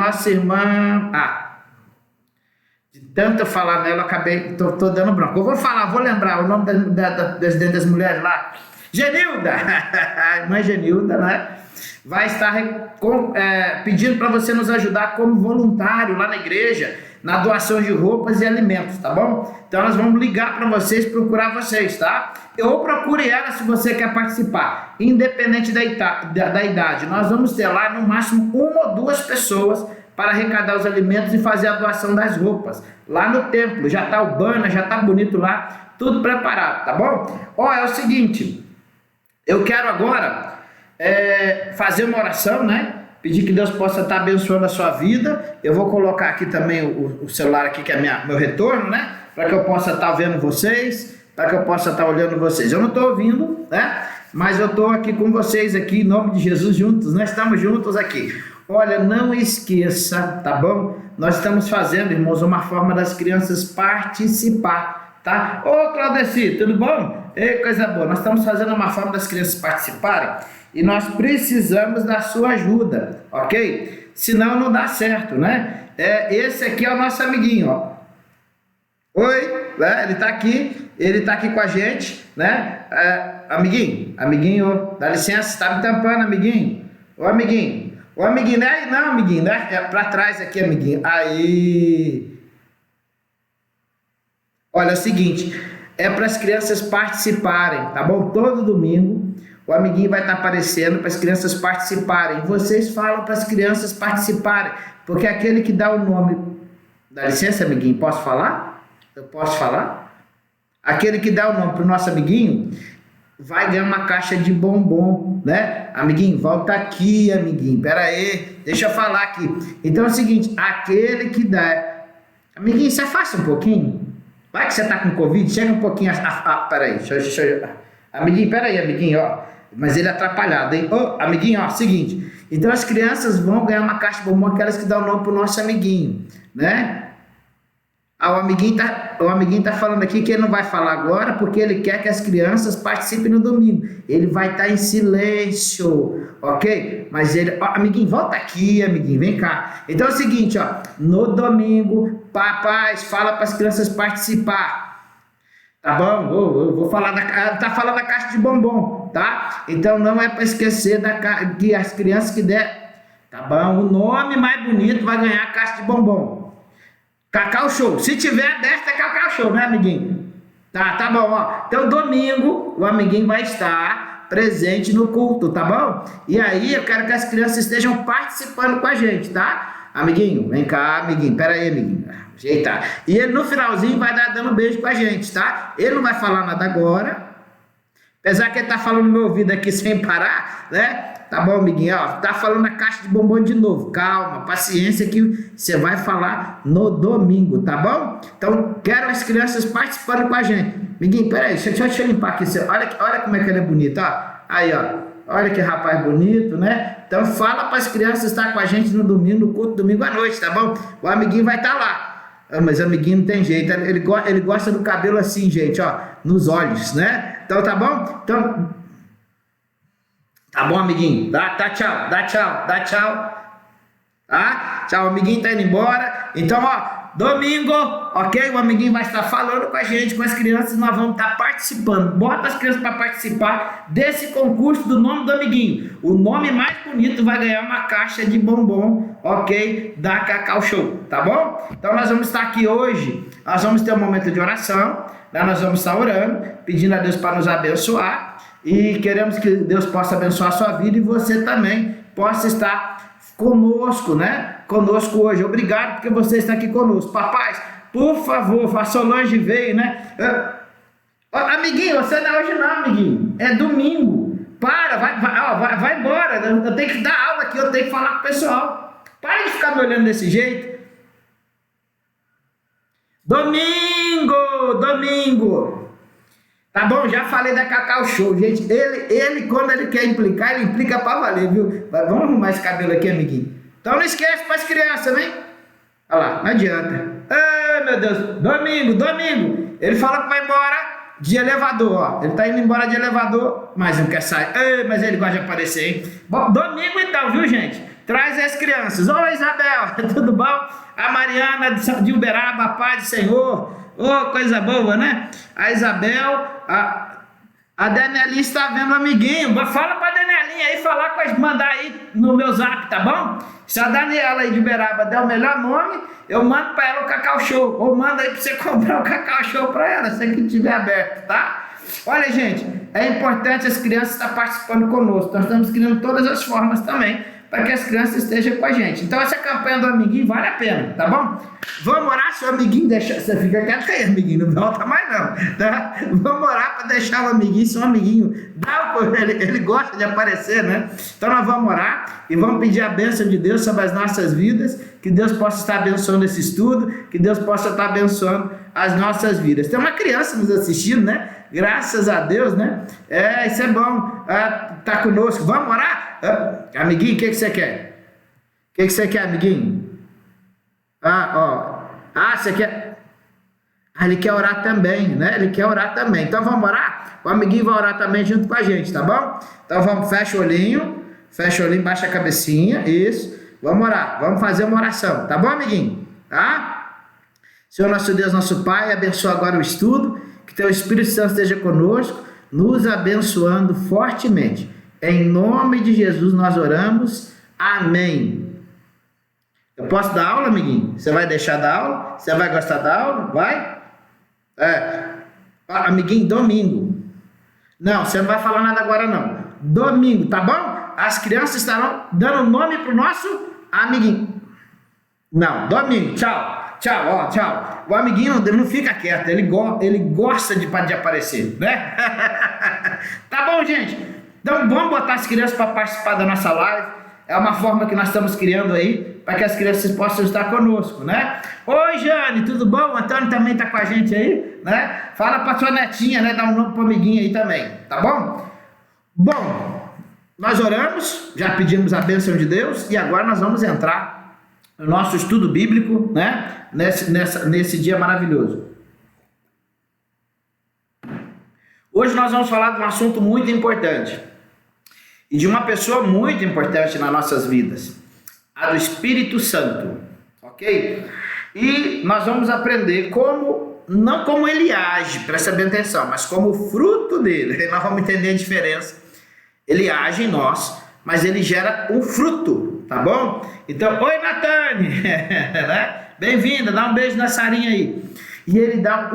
nossa irmã... de tanto eu falar nela, eu acabei... Tô dando branco. Eu vou lembrar o nome das mulheres lá. Genilda! A irmã Genilda, né? Vai estar pedindo para você nos ajudar como voluntário lá na igreja, na doação de roupas e alimentos, tá bom? Então nós vamos ligar para vocês, procurar vocês, tá? Ou procure ela se você quer participar, independente da idade. Nós vamos ter lá no máximo 1 ou 2 pessoas para arrecadar os alimentos e fazer a doação das roupas. Lá no templo, já tá o banner, já tá bonito lá, tudo preparado, tá bom? É o seguinte, eu quero agora fazer uma oração, né? Pedir que Deus possa estar abençoando a sua vida. Eu vou colocar aqui também o celular aqui, que é meu retorno, né? Para que eu possa estar vendo vocês, para que eu possa estar olhando vocês. Eu não estou ouvindo, né? Mas eu estou aqui com vocês aqui, em nome de Jesus, juntos. Nós estamos juntos aqui. Olha, não esqueça, tá bom? Nós estamos fazendo, irmãos, uma forma das crianças participar, tá? Ô, Claudeci, tudo bom? Ei, coisa boa. Nós estamos fazendo uma forma das crianças participarem e nós precisamos da sua ajuda, ok? Senão não dá certo, né? Esse aqui é o nosso amiguinho, ó. Oi, né? Ele tá aqui com a gente, né? Amiguinho, dá licença, tá me tampando, amiguinho. Ô, amiguinho, né? Não, amiguinho, né? É pra trás aqui, amiguinho. Aí. Olha, é o seguinte, é para as crianças participarem, tá bom? Todo domingo o amiguinho vai estar aparecendo para as crianças participarem. Vocês falam para as crianças participarem, porque aquele que dá o nome... Dá licença, amiguinho, posso falar? Eu posso falar? Aquele que dá o nome para o nosso amiguinho vai ganhar uma caixa de bombom, né? Amiguinho, volta aqui, amiguinho, pera aí, deixa eu falar aqui. Então é o seguinte, aquele que dá... Amiguinho, se afasta um pouquinho. Vai que você tá com Covid, chega um pouquinho... peraí, deixa eu... Amiguinho, peraí, amiguinho, ó. Mas ele é atrapalhado, hein? Amiguinho, ó, seguinte. Então as crianças vão ganhar uma caixa de bombom, aquelas que dão o nome pro nosso amiguinho, né? O amiguinho tá falando aqui que ele não vai falar agora, porque ele quer que as crianças participem no domingo. Ele vai estar em silêncio, ok? Mas ele... amiguinho, volta aqui, amiguinho, vem cá. Então é o seguinte, ó. No domingo, papais, fala para as crianças participar. Tá bom? Eu vou falar tá falando da caixa de bombom, tá? Então não é para esquecer que as crianças que der, tá bom? O nome mais bonito vai ganhar a caixa de bombom. Cacau Show. Se tiver desta, é Cacau Show, né, amiguinho? Tá bom, ó. Então domingo o amiguinho vai estar presente no culto, tá bom? E aí eu quero que as crianças estejam participando com a gente, tá? Amiguinho, vem cá, amiguinho. Pera aí, amiguinho. Ajeitar. E ele no finalzinho vai dando beijo com a gente, tá? Ele não vai falar nada agora. Apesar que ele tá falando no meu ouvido aqui sem parar, né? Tá bom, amiguinho? Ó, tá falando a caixa de bombom de novo. Calma, paciência que você vai falar no domingo, tá bom? Então, quero as crianças participando com a gente. Amiguinho, peraí, deixa eu limpar aqui. Olha como é que ele é bonito, ó. Aí, ó. Olha que rapaz bonito, né? Então, fala para as crianças estar com a gente no domingo, no culto, domingo à noite, tá bom? O amiguinho vai estar lá. Mas amiguinho não tem jeito, ele gosta do cabelo assim, gente, ó, nos olhos, né? Então tá bom? Então, tá bom, amiguinho? Dá tchau. Tá? Tchau, o amiguinho tá indo embora. Então, ó, domingo, ok? O amiguinho vai estar falando com a gente, com as crianças, nós vamos estar participando. Bota as crianças para participar desse concurso do nome do amiguinho. O nome mais bonito vai ganhar uma caixa de bombom, ok? Da Cacau Show, tá bom? Então nós vamos estar aqui hoje, nós vamos ter um momento de oração, né? Nós vamos estar orando, pedindo a Deus para nos abençoar e queremos que Deus possa abençoar a sua vida e você também possa estar conosco, né? Conosco hoje. Obrigado porque você está aqui conosco. Papais, por favor, a Solange veio, né? Amiguinho, você não é hoje não, amiguinho. É domingo. Vai embora. Eu tenho que dar aula aqui, eu tenho que falar com o pessoal. Para de ficar me olhando desse jeito. Domingo. Tá bom? Já falei da Cacau Show, gente. Ele quando ele quer implicar, ele implica pra valer, viu? Vamos arrumar esse cabelo aqui, amiguinho. Então não esquece para as crianças, hein? Olha lá, não adianta. Ai, meu Deus. Domingo. Ele fala que vai embora de elevador, ó. Ele tá indo embora de elevador, mas não quer sair. Ai, mas ele gosta de aparecer, hein? Bom, domingo então, viu, gente? Traz as crianças. Ô Isabel, tudo bom? A Mariana de Uberaba, a paz do Senhor. Ô, coisa boa, né? A Isabel, a Danielinha está vendo o amiguinho. Fala pra Danielinha aí, mandar aí no meu zap, tá bom? Se a Daniela aí de Uberaba der o melhor nome, eu mando pra ela o Cacau Show. Ou manda aí pra você comprar o Cacau Show pra ela, se aqui estiver aberto, tá? Olha, gente, é importante as crianças estar participando conosco. Nós estamos criando todas as formas também para que as crianças estejam com a gente. Então, essa campanha do amiguinho vale a pena, tá bom? Vamos orar, se o amiguinho deixar. Você fica quieto aí, amiguinho, não volta mais não, tá? Vamos orar para deixar o amiguinho, se o amiguinho ele gosta de aparecer, né? Então, nós vamos orar e vamos pedir a bênção de Deus sobre as nossas vidas, que Deus possa estar abençoando esse estudo, que Deus possa estar abençoando as nossas vidas. Tem uma criança nos assistindo, né? Graças a Deus, né? Isso é bom. Tá conosco. Vamos orar? Amiguinho, o que você quer? O que você quer, amiguinho? Você quer? Ele quer orar também, né? Ele quer orar também. Então vamos orar? O amiguinho vai orar também junto com a gente, tá bom? Então fecha o olhinho, baixa a cabecinha, isso. Vamos orar, vamos fazer uma oração, tá bom, amiguinho? Tá? Senhor nosso Deus, nosso Pai, abençoa agora o estudo, que teu Espírito Santo esteja conosco, nos abençoando fortemente. Em nome de Jesus nós oramos. Amém. Eu posso dar aula, amiguinho? Você vai deixar dar aula? Você vai gostar da aula? Vai? Amiguinho, domingo. Não, você não vai falar nada agora não. Domingo, tá bom? As crianças estarão dando nome pro nosso amiguinho. Não, domingo, tchau. Tchau. O amiguinho não fica quieto, ele gosta de aparecer, né? Tá bom, gente? Então vamos botar as crianças para participar da nossa live. É uma forma que nós estamos criando aí, para que as crianças possam estar conosco, né? Oi, Jane, tudo bom? O Antônio também está com a gente aí, né? Fala para sua netinha, né? Dá um nome para o amiguinho aí também, tá bom? Bom, nós oramos, já pedimos a bênção de Deus e agora nós vamos entrar no nosso estudo bíblico, né? Nesse dia maravilhoso. Hoje nós vamos falar de um assunto muito importante e de uma pessoa muito importante nas nossas vidas, a do Espírito Santo, ok? E nós vamos aprender não como ele age, presta bem atenção, mas como o fruto dele. Nós vamos entender a diferença. Ele age em nós, mas ele gera um fruto, tá bom? Então, oi, Natane, né? Bem-vinda, dá um beijo na Sarinha aí. E ele dá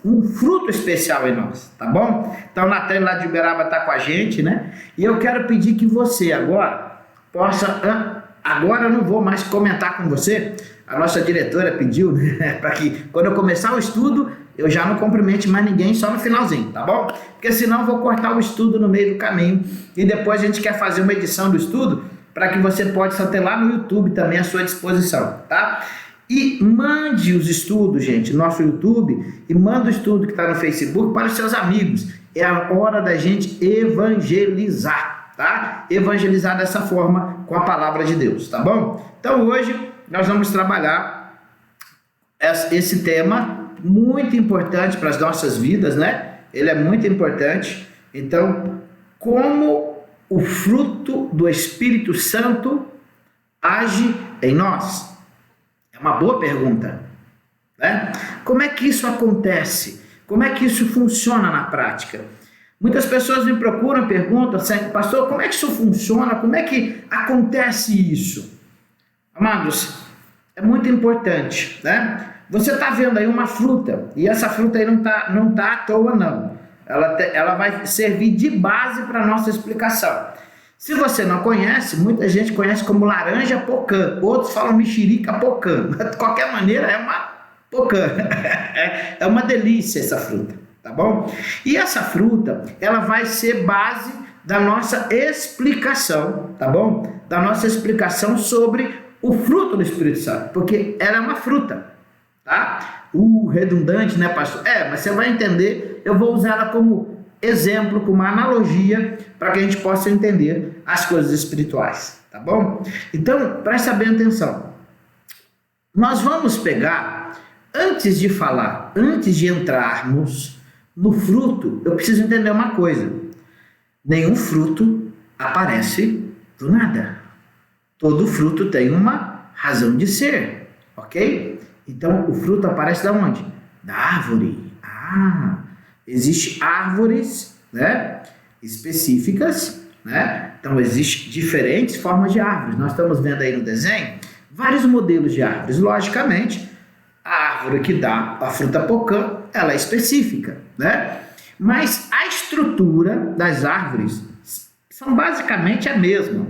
um fruto especial em nós, tá bom? Então, o Natane lá de Uberaba está com a gente, né? E eu quero pedir que você agora possa... Agora eu não vou mais comentar com você. A nossa diretora pediu, né, para que quando eu começar o estudo, eu já não cumprimente mais ninguém, só no finalzinho, tá bom? Porque senão eu vou cortar o estudo no meio do caminho. E depois a gente quer fazer uma edição do estudo para que você possa ter lá no YouTube também à sua disposição, tá? E mande os estudos, gente, no nosso YouTube, e manda o estudo que está no Facebook para os seus amigos. É a hora da gente evangelizar, tá? Evangelizar dessa forma com a palavra de Deus, tá bom? Então hoje nós vamos trabalhar esse tema muito importante para as nossas vidas, né? Ele é muito importante. Então, como o fruto do Espírito Santo age em nós? É uma boa pergunta, né? Como é que isso acontece? Como é que isso funciona na prática? Muitas pessoas me procuram, perguntam, pastor, como é que isso funciona? Como é que acontece isso? Amados, é muito importante, né? Você está vendo aí uma fruta, e essa fruta aí não tá à toa, não. Ela vai servir de base para a nossa explicação. Se você não conhece, muita gente conhece como laranja pocã, outros falam mexerica pocã. De qualquer maneira, é uma pocã. É uma delícia essa fruta, tá bom? E essa fruta, ela vai ser base da nossa explicação, tá bom? Da nossa explicação sobre o fruto do Espírito Santo, porque ela é uma fruta, tá? Redundante, né, pastor? Mas você vai entender, eu vou usar ela como exemplo, como uma analogia, para que a gente possa entender as coisas espirituais, tá bom? Então, presta bem atenção. Nós vamos pegar, antes de entrarmos no fruto, eu preciso entender uma coisa. Nenhum fruto aparece do nada. todo fruto tem uma razão de ser, ok? Então, o fruto aparece da onde? Da árvore. Existem árvores, né, específicas, né? Então, existem diferentes formas de árvores. Nós estamos vendo aí no desenho vários modelos de árvores. Logicamente, a árvore que dá a fruta pocã, ela é específica, né? Mas a estrutura das árvores são basicamente a mesma.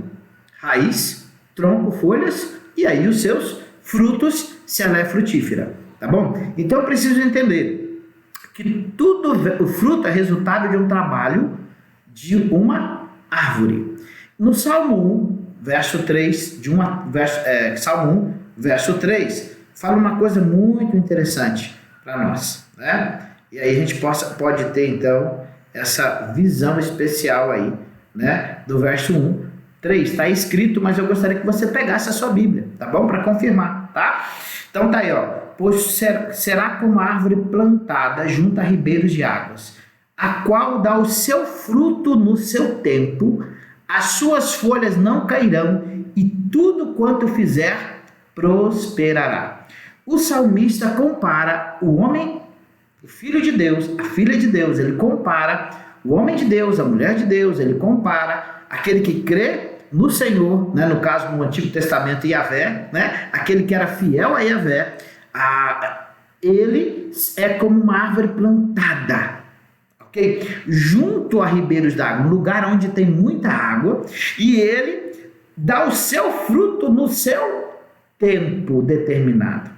Raiz, tronco, folhas e aí os seus frutos, se ela é frutífera, tá bom? Então, eu preciso entender que o fruto é resultado de um trabalho de uma árvore. No Salmo 1, verso 3, Salmo 1, verso 3, fala uma coisa muito interessante para nós, né? E aí a gente pode ter, então, essa visão especial aí, né? Do verso 1, 3, está escrito, mas eu gostaria que você pegasse a sua Bíblia, tá bom? Para confirmar, tá? Então tá aí, ó. Pois será como árvore plantada junto a ribeiros de águas, a qual dá o seu fruto no seu tempo, as suas folhas não cairão, e tudo quanto fizer prosperará. O salmista compara o homem, o filho de Deus, a filha de Deus, ele compara o homem de Deus, a mulher de Deus, ele compara aquele que crê no Senhor, né, no caso no Antigo Testamento, Yahvé, né, aquele que era fiel a Yahvé, ele é como uma árvore plantada, ok? Junto a ribeiros d'água, um lugar onde tem muita água, e ele dá o seu fruto no seu tempo determinado,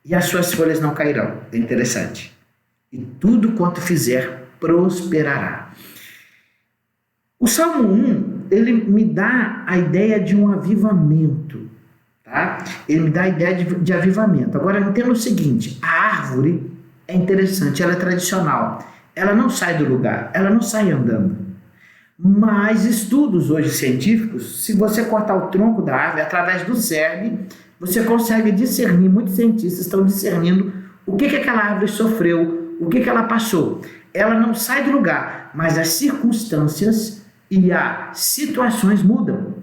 e as suas folhas não cairão. É interessante. E tudo quanto fizer prosperará. O Salmo 1, ele me dá a ideia de um avivamento, tá? Ele me dá a ideia de avivamento. Agora, entenda o seguinte, a árvore é interessante, ela é tradicional, ela não sai do lugar, ela não sai andando. Mas estudos hoje científicos, se você cortar o tronco da árvore, através do cerne, você consegue discernir, muitos cientistas estão discernindo o que aquela árvore sofreu, o que ela passou. Ela não sai do lugar, mas as circunstâncias e as situações mudam.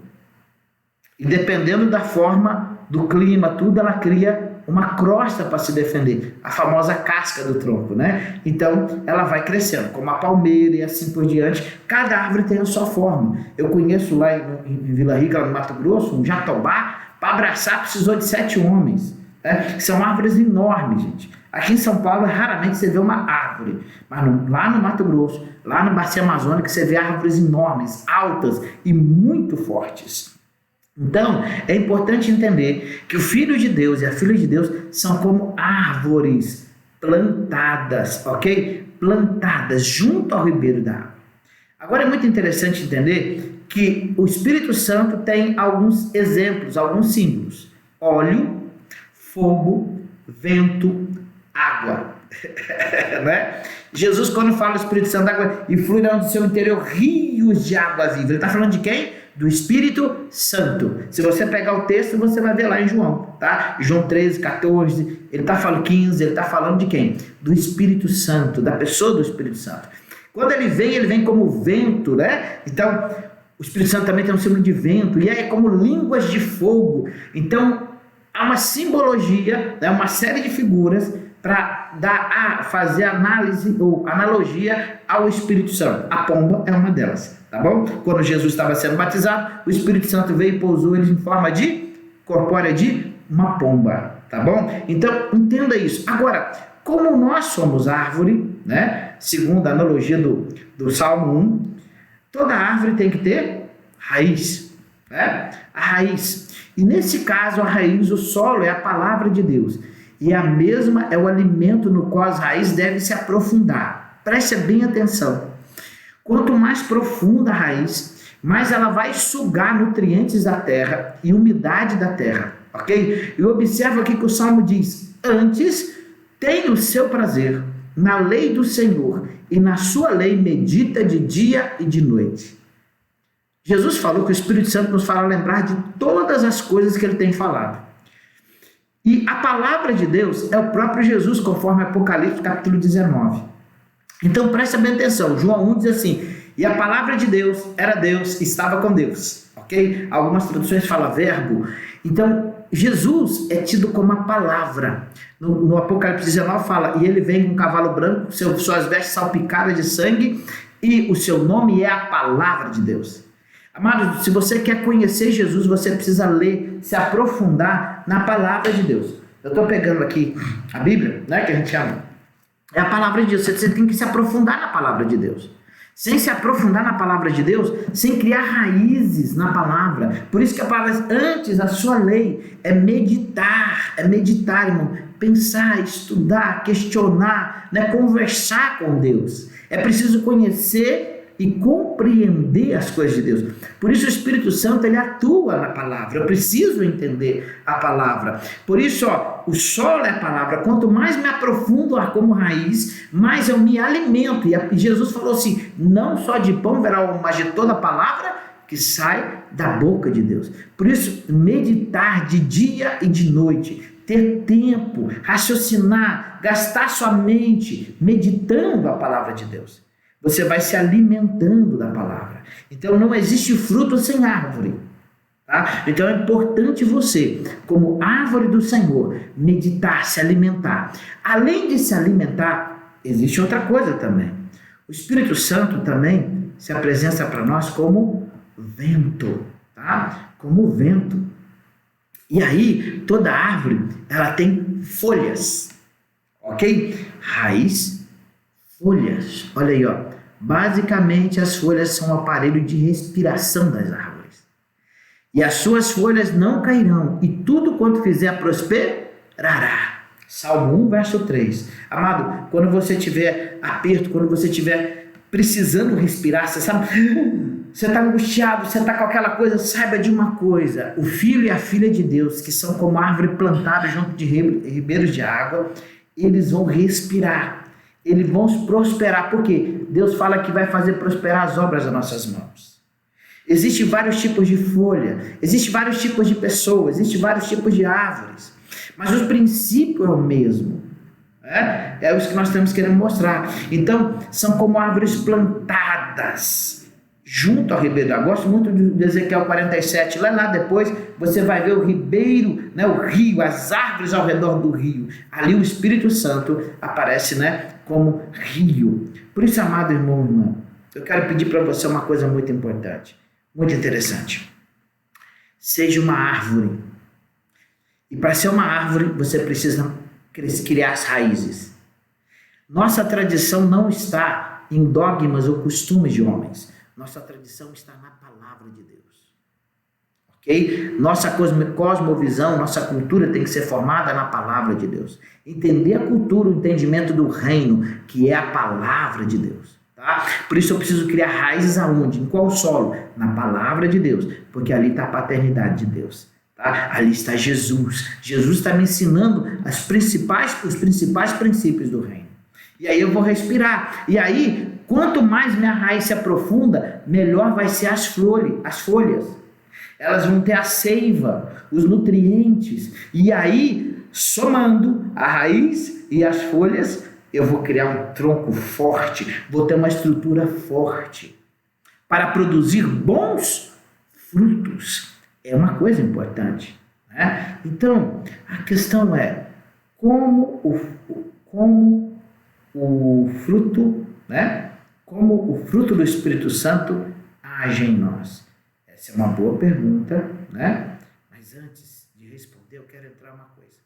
E dependendo da forma, do clima, tudo, ela cria uma crosta para se defender, a famosa casca do tronco, né? Então, ela vai crescendo, como a palmeira e assim por diante. Cada árvore tem a sua forma. Eu conheço lá em Vila Rica, lá no Mato Grosso, um jatobá, para abraçar precisou de 7 homens. Né? São árvores enormes, gente. Aqui em São Paulo, raramente você vê uma árvore, mas lá no Mato Grosso, lá no Bacia Amazônica, você vê árvores enormes, altas e muito fortes. Então, é importante entender que o Filho de Deus e a Filha de Deus são como árvores plantadas, ok? Plantadas junto ao ribeiro da água. Agora, é muito interessante entender que o Espírito Santo tem alguns exemplos, alguns símbolos. Óleo, fogo, vento, água. Né? Jesus, quando fala do Espírito Santo, água, e fluirão do seu interior rios de água viva. Ele está falando de quem? Do Espírito Santo. Se você pegar o texto, você vai ver lá em João, tá? João 13, 14, ele está falando 15, ele está falando de quem? Do Espírito Santo, da pessoa do Espírito Santo. Quando ele vem como vento, né? Então, o Espírito Santo também tem um símbolo de vento, e é como línguas de fogo. Então, há uma simbologia, né? Uma série de figuras para fazer análise ou analogia ao Espírito Santo. A pomba é uma delas, tá bom? Quando Jesus estava sendo batizado, o Espírito Santo veio e pousou ele em forma corpórea de uma pomba, tá bom? Então, entenda isso. Agora, como nós somos árvore, né? Segundo a analogia do Salmo 1, toda árvore tem que ter raiz, né? A raiz. E nesse caso, a raiz, o solo, é a palavra de Deus. E a mesma é o alimento no qual as raízes devem se aprofundar. Preste bem atenção. Quanto mais profunda a raiz, mais ela vai sugar nutrientes da terra e umidade da terra, ok? E observa aqui que o Salmo diz: antes tem o seu prazer na lei do Senhor, e na sua lei medita de dia e de noite. Jesus falou que o Espírito Santo nos fará lembrar de todas as coisas que ele tem falado. E a palavra de Deus é o próprio Jesus, conforme Apocalipse capítulo 19. Então presta bem atenção, João 1 diz assim: e a palavra de Deus era Deus, estava com Deus, ok? Algumas traduções falam verbo. Então, Jesus é tido como a palavra. No Apocalipse 19 fala, e ele vem com um cavalo branco, suas vestes salpicadas de sangue, e o seu nome é a palavra de Deus. Amado, se você quer conhecer Jesus, você precisa ler, se aprofundar na palavra de Deus. Eu estou pegando aqui a Bíblia, né, que a gente chama, é a palavra de Deus. Você tem que se aprofundar na palavra de Deus. Sem se aprofundar na palavra de Deus, sem criar raízes na palavra. Por isso que a palavra, antes, a sua lei é meditar, irmão. Pensar, estudar, questionar, né? Conversar com Deus. É preciso conhecer e compreender as coisas de Deus. Por isso o Espírito Santo, ele atua na palavra. Eu preciso entender a palavra. Por isso, o solo é a palavra. Quanto mais me aprofundo como raiz, mais eu me alimento. E Jesus falou assim, não só de pão verá o homem, mas de toda a palavra que sai da boca de Deus. Por isso, meditar de dia e de noite, ter tempo, raciocinar, gastar sua mente meditando a palavra de Deus. Você vai se alimentando da palavra. Então não existe fruto sem árvore. Tá? Então é importante você, como árvore do Senhor, meditar, se alimentar. Além de se alimentar, existe outra coisa também. O Espírito Santo também se apresenta para nós como vento. Tá? Como vento. E aí, toda árvore, ela tem folhas. Ok? Raiz, folhas. Olha aí, ó. Basicamente, as folhas são o aparelho de respiração das árvores. E as suas folhas não cairão, e tudo quanto fizer prosperará. Salmo 1, verso 3. Amado, quando você tiver aperto, quando você estiver precisando respirar, você sabe, você está angustiado, você está com aquela coisa, saiba de uma coisa: o filho e a filha de Deus, que são como árvore plantada junto de ribeiros de água, eles vão respirar. Eles vão prosperar, porque Deus fala que vai fazer prosperar as obras das nossas mãos. Existem vários tipos de folha, existem vários tipos de pessoas, existem vários tipos de árvores, mas o princípio é o mesmo. É isso que nós estamos querendo mostrar. Então, são como árvores plantadas junto ao ribeiro. Eu gosto muito de Ezequiel 47. Lá depois você vai ver o ribeiro, né, o rio, as árvores ao redor do rio. Ali o Espírito Santo aparece, né, como rio. Por isso, amado irmão e irmã, eu quero pedir para você uma coisa muito importante, muito interessante. Seja uma árvore. E para ser uma árvore, você precisa criar as raízes. Nossa tradição não está em dogmas ou costumes de homens. Nossa tradição está na palavra de Deus. Ok? Nossa cosmovisão, nossa cultura tem que ser formada na palavra de Deus. Entender a cultura, o entendimento do reino, que é a palavra de Deus. Tá? Por isso eu preciso criar raízes aonde? Em qual solo? Na palavra de Deus. Porque ali está a paternidade de Deus. Tá? Ali está Jesus. Jesus está me ensinando os principais princípios do reino. E aí eu vou respirar. E aí, quanto mais minha raiz se aprofunda, melhor vai ser as folhas. Elas vão ter a seiva, os nutrientes. E aí, somando a raiz e as folhas, eu vou criar um tronco forte, vou ter uma estrutura forte para produzir bons frutos. É uma coisa importante, né? Então, a questão é como o fruto, né? Como o fruto do Espírito Santo age em nós. Essa é uma boa pergunta, né? Mas antes de responder, eu quero entrar uma coisa.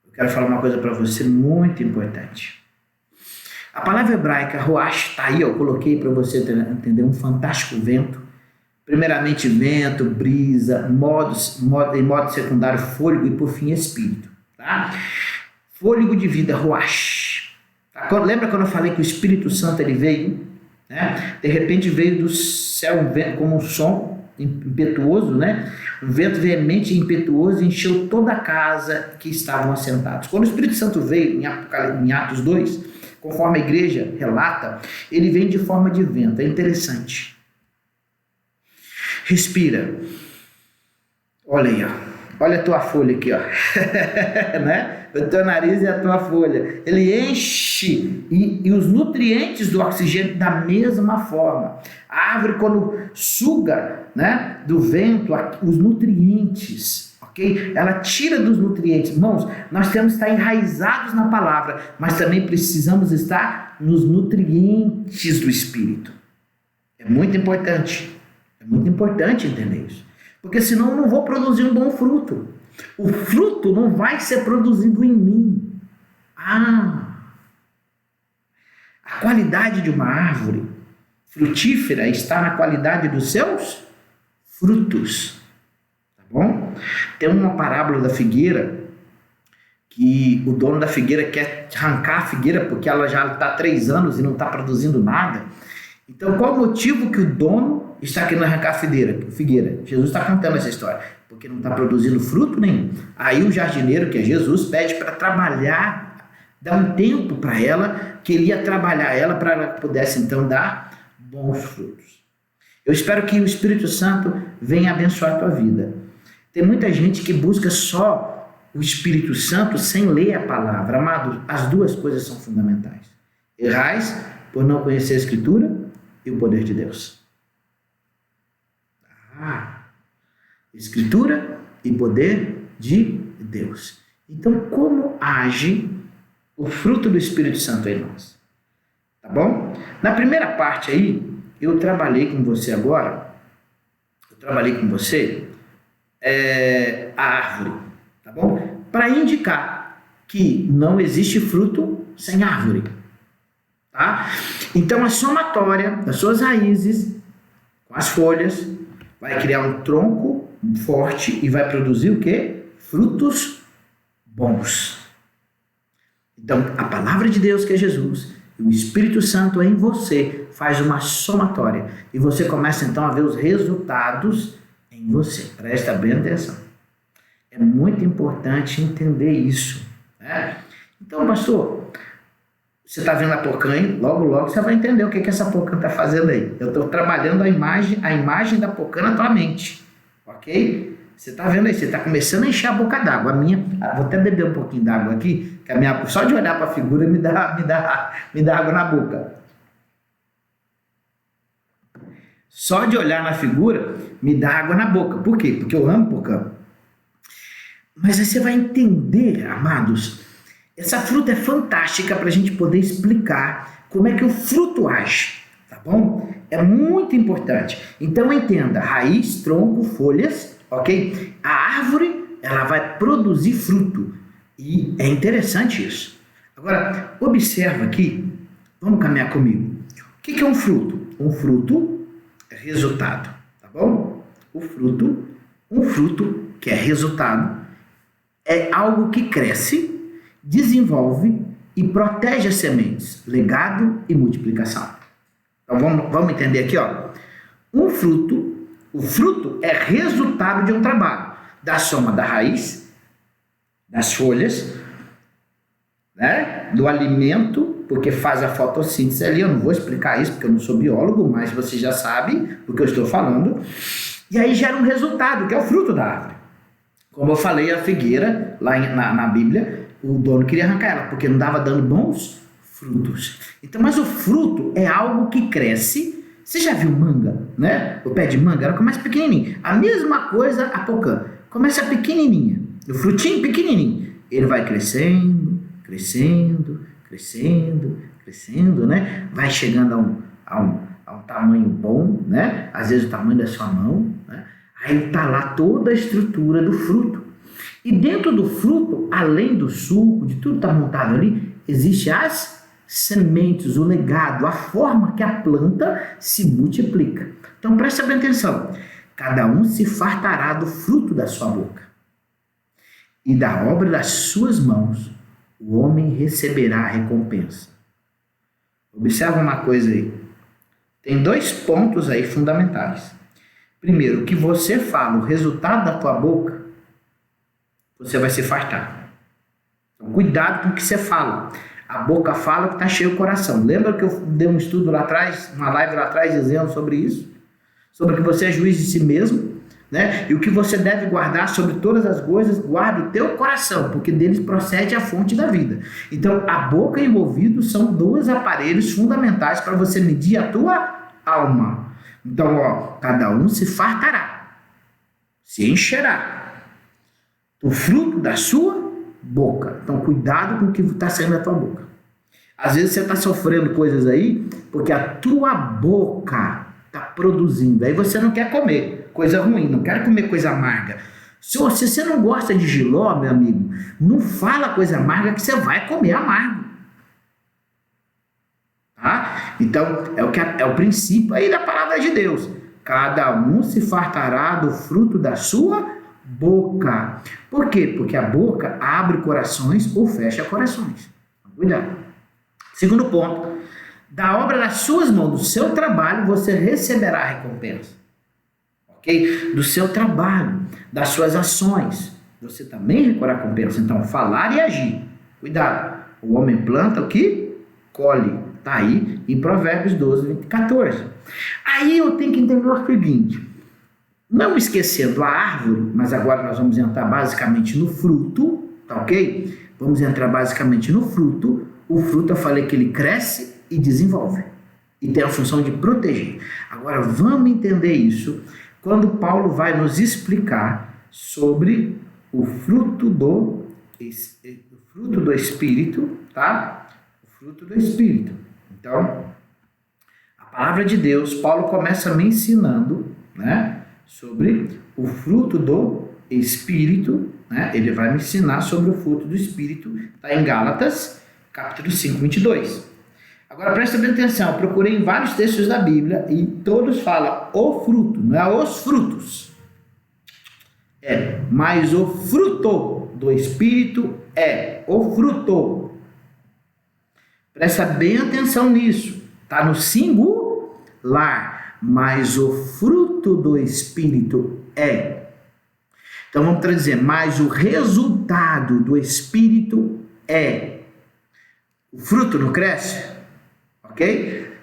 Eu quero falar uma coisa para você muito importante. A palavra hebraica, roach, está aí, eu coloquei para você entender, um fantástico vento. Primeiramente vento, brisa, em modo secundário fôlego e por fim espírito. Tá? Fôlego de vida, roach. Tá? Lembra quando eu falei que o Espírito Santo ele veio? Né? De repente veio do céu um vento, como um som impetuoso, né? Um vento veemente e impetuoso encheu toda a casa que estavam assentados. Quando o Espírito Santo veio em Atos 2, conforme a igreja relata, ele vem de forma de vento. É interessante. Respira. Olha aí, ó. Olha a tua folha aqui, ó. Né? O teu nariz é a tua folha. Ele enche e os nutrientes do oxigênio da mesma forma. A árvore, quando suga, né, do vento os nutrientes, ok? Ela tira dos nutrientes. Irmãos, nós temos que estar enraizados na palavra, mas também precisamos estar nos nutrientes do Espírito. É muito importante. É muito importante entender isso. Porque senão eu não vou produzir um bom fruto. O fruto não vai ser produzido em mim. A qualidade de uma árvore frutífera está na qualidade dos seus frutos. Tá bom? Tem uma parábola da figueira que o dono da figueira quer arrancar a figueira porque ela já está há 3 anos e não está produzindo nada. Então, qual o motivo que o dono está querendo arrancar a figueira? Jesus está contando essa história. Porque não está produzindo fruto nenhum. Aí o jardineiro, que é Jesus, pede para trabalhar, dar um tempo para ela, que ele ia trabalhar ela para ela pudesse então dar bons frutos. Eu espero que o Espírito Santo venha abençoar a tua vida. Tem muita gente que busca só o Espírito Santo sem ler a palavra. Amado, as duas coisas são fundamentais. Errais por não conhecer a Escritura e o poder de Deus. Escritura e poder de Deus. Então, como age o fruto do Espírito Santo em nós? Tá bom? Na primeira parte aí, eu trabalhei com você agora, a árvore, tá bom? Para indicar que não existe fruto sem árvore, tá? Então, a somatória das suas raízes com as folhas vai criar um tronco forte e vai produzir o quê? Frutos bons. Então, a palavra de Deus, que é Jesus, e o Espírito Santo em você faz uma somatória. E você começa então a ver os resultados em você. Presta bem atenção. É muito importante entender isso, né? Então, pastor, você está vendo a pocanha, logo você vai entender o que essa pocanha está fazendo aí. Eu estou trabalhando a imagem da pocanha na tua mente. Ok? Você está vendo aí, você está começando a encher a boca d'água. Vou até beber um pouquinho d'água aqui, que só de olhar para a figura me dá água na boca. Só de olhar na figura me dá água na boca. Por quê? Porque eu amo pocã. Mas aí você vai entender, amados, essa fruta é fantástica para a gente poder explicar como é que o fruto age, tá bom? É muito importante. Então entenda, raiz, tronco, folhas, ok? A árvore, ela vai produzir fruto. E é interessante isso. Agora, observa aqui, vamos caminhar comigo. O que é um fruto? Um fruto é resultado, tá bom? Um fruto que é resultado, é algo que cresce, desenvolve e protege as sementes, legado e multiplicação. Então vamos entender aqui, ó. O fruto é resultado de um trabalho, da soma da raiz, das folhas, né? Do alimento, porque faz a fotossíntese ali. Eu não vou explicar isso porque eu não sou biólogo, mas você já sabe do que eu estou falando. E aí gera um resultado, que é o fruto da árvore. Como eu falei, a figueira, lá na Bíblia, o dono queria arrancar ela, porque não estava dando bons frutos. Então, mas o fruto é algo que cresce. Você já viu manga, né? O pé de manga, ela começa pequenininho. A mesma coisa a pocã. Começa pequenininha, o frutinho pequenininho. Ele vai crescendo, né? Vai chegando a um tamanho bom, né? Às vezes o tamanho da sua mão, né? Aí está lá toda a estrutura do fruto. E dentro do fruto, além do suco, de tudo que está montado ali, existem as sementes, o legado, a forma que a planta se multiplica. Então presta bem atenção. Cada um se fartará do fruto da sua boca. E da obra das suas mãos, o homem receberá a recompensa. Observa uma coisa aí. Tem 2 pontos aí fundamentais. Primeiro, o que você fala, o resultado da tua boca, você vai se fartar. Então, cuidado com o que você fala. A boca fala que está cheio o coração. Lembra que eu dei um estudo lá atrás, uma live lá atrás, dizendo sobre isso? Sobre que você é juiz de si mesmo? né? E o que você deve guardar sobre todas as coisas, guarda o teu coração, porque deles procede a fonte da vida. Então, a boca e o ouvido são dois aparelhos fundamentais para você medir a tua alma. Então, cada um se fartará, se encherá do fruto da sua boca. Então, cuidado com o que está saindo da tua boca. Às vezes você está sofrendo coisas aí, porque a tua boca está produzindo. Aí você não quer comer coisa ruim, não quer comer coisa amarga. Se você não gosta de jiló, meu amigo, não fala coisa amarga que você vai comer amargo. Tá? Então, é o princípio aí da palavra de Deus. Cada um se fartará do fruto da sua boca. Por quê? Porque a boca abre corações ou fecha corações. Cuidado. Segundo ponto, da obra das suas mãos, do seu trabalho, você receberá a recompensa. Ok? Do seu trabalho, das suas ações, você também receberá a recompensa. Então, falar e agir. Cuidado. O homem planta o que? Colhe. Está aí em Provérbios 12, 14. Aí eu tenho que entender o seguinte. Não esquecendo a árvore, mas agora nós vamos entrar basicamente no fruto, tá ok? Vamos entrar basicamente no fruto. O fruto eu falei que ele cresce e desenvolve. E tem a função de proteger. Agora vamos entender isso quando Paulo vai nos explicar sobre o fruto do Espírito, tá? O fruto do Espírito. Então, a palavra de Deus, Paulo começa me ensinando, né, sobre o fruto do Espírito, né? Ele vai me ensinar sobre o fruto do Espírito, está em Gálatas, capítulo 5, 22. Agora presta bem atenção, eu procurei em vários textos da Bíblia e todos falam o fruto, não é os frutos. Mas o fruto do Espírito é o fruto. Presta bem atenção nisso, está no singular, mas o fruto do Espírito é. Então vamos traduzir, mas o resultado do Espírito é. O fruto não cresce, ok?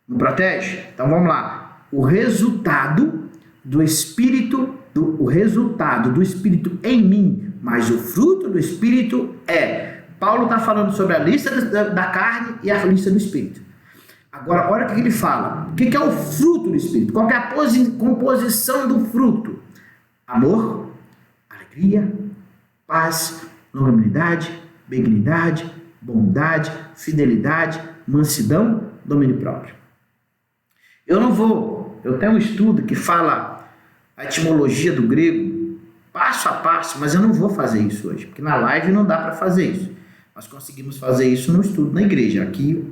Não protege? Então vamos lá. O resultado do Espírito, o resultado do Espírito em mim, mas o fruto do Espírito é. Paulo está falando sobre a lista da carne e a lista do Espírito. Agora, olha o que ele fala. O que é o fruto do Espírito? Qual é a composição do fruto? Amor, alegria, paz, longanimidade, benignidade, bondade, fidelidade, mansidão, domínio próprio. Eu tenho um estudo que fala a etimologia do grego, passo a passo, mas eu não vou fazer isso hoje, porque na live não dá para fazer isso. Nós conseguimos fazer isso no estudo na igreja. Aqui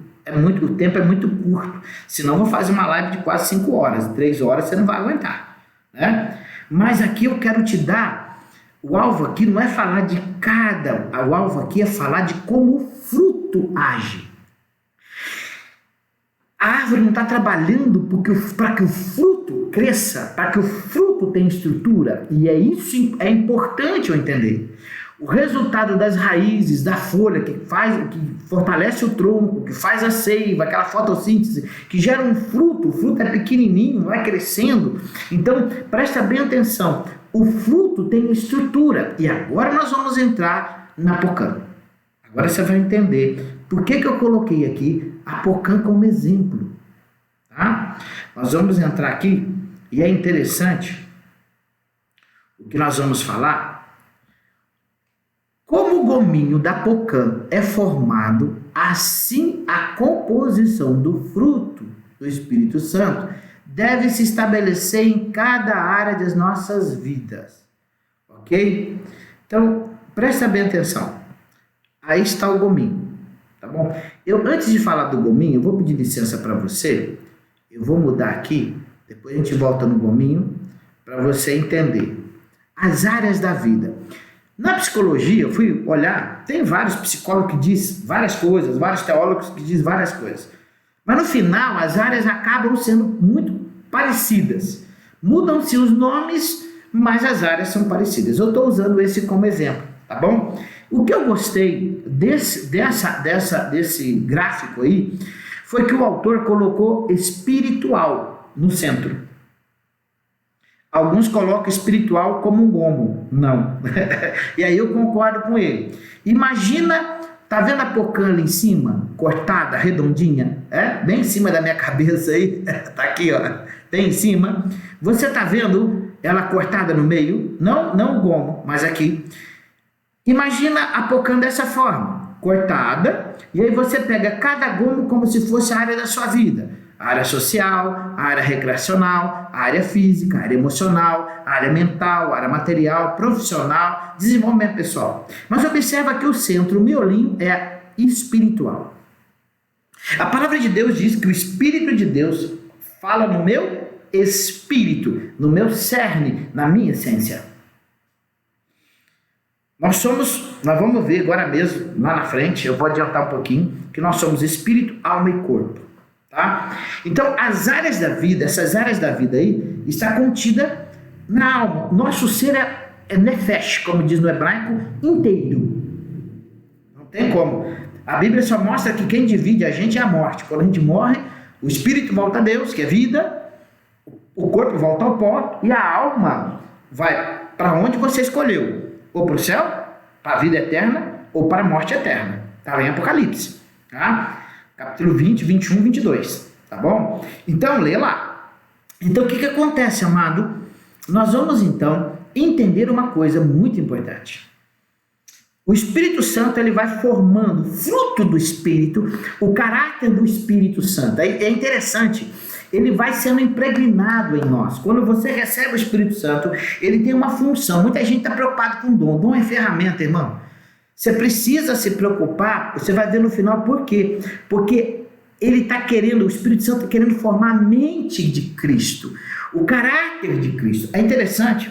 o tempo é muito curto. Senão eu vou fazer uma live de quase 5 horas. 3 horas você não vai aguentar, né? Mas aqui eu quero te dar, o alvo aqui não é falar de o alvo aqui é falar de como o fruto age. A árvore não está trabalhando para que o fruto cresça, para que o fruto tenha estrutura. E é importante eu entender. O resultado das raízes, da folha, que fortalece o tronco, que faz a seiva, aquela fotossíntese, que gera um fruto. O fruto é pequenininho, vai crescendo. Então, presta bem atenção. O fruto tem estrutura. E agora nós vamos entrar na Apocã. Agora você vai entender por que eu coloquei aqui a Apocã como exemplo. Tá? Nós vamos entrar aqui e é interessante o que nós vamos falar. Como o gominho da Apocã é formado, assim a composição do fruto do Espírito Santo deve se estabelecer em cada área das nossas vidas. Ok? Então, presta bem atenção. Aí está o gominho, tá bom? Antes de falar do gominho, eu vou pedir licença para você. Eu vou mudar aqui, depois a gente volta no gominho, para você entender. As áreas da vida. Na psicologia, eu fui olhar, tem vários psicólogos que dizem várias coisas, vários teólogos que dizem várias coisas. Mas no final, as áreas acabam sendo muito parecidas. Mudam-se os nomes, mas as áreas são parecidas. Eu estou usando esse como exemplo, tá bom? O que eu gostei desse gráfico aí foi que o autor colocou espiritual no centro. Alguns colocam espiritual como um gomo. Não. E aí eu concordo com ele. Imagina, tá vendo a pocã ali em cima? Cortada, redondinha? Bem em cima da minha cabeça aí. Tá aqui, ó. Bem em cima. Você tá vendo ela cortada no meio? Não o gomo, mas aqui. Imagina a pocã dessa forma. Cortada. E aí você pega cada gomo como se fosse a área da sua vida. A área social, a área recreacional, a área física, a área emocional, a área mental, a área material, profissional, desenvolvimento pessoal. Mas observa que o centro, o miolinho, é espiritual. A palavra de Deus diz que o Espírito de Deus fala no meu espírito, no meu cerne, na minha essência. Nós vamos ver agora mesmo, lá na frente, eu vou adiantar um pouquinho, que nós somos espírito, alma e corpo. Tá? Então, as áreas da vida, essas áreas da vida aí, está contida na alma. Nosso ser é nefesh, como diz no hebraico, inteiro. Não tem como. A Bíblia só mostra que quem divide a gente é a morte. Quando a gente morre, o espírito volta a Deus, que é vida, o corpo volta ao pó e a alma vai para onde você escolheu. Ou para o céu, para a vida eterna, ou para a morte eterna. Está lá em Apocalipse. Tá? Capítulo 20, 21, 22, tá bom? Então, lê lá. Então, o que acontece, amado? Nós vamos, então, entender uma coisa muito importante. O Espírito Santo, ele vai formando, fruto do Espírito, o caráter do Espírito Santo. É interessante, ele vai sendo impregnado em nós. Quando você recebe o Espírito Santo, ele tem uma função. Muita gente está preocupado com dom. Dom é ferramenta, irmão. Você precisa se preocupar, você vai ver no final por quê? Porque ele está querendo, o Espírito Santo está querendo formar a mente de Cristo, o caráter de Cristo. É interessante,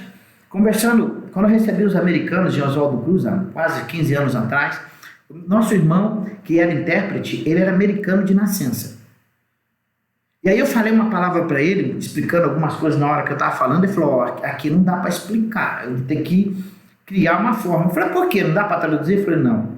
conversando, quando eu recebi os americanos de Oswaldo Cruz, há quase 15 anos atrás, nosso irmão, que era intérprete, ele era americano de nascença. E aí eu falei uma palavra para ele, explicando algumas coisas na hora que eu estava falando, ele falou, aqui não dá para explicar, eu tenho que criar uma forma. Eu falei, por quê? Não dá para traduzir? Eu falei, não.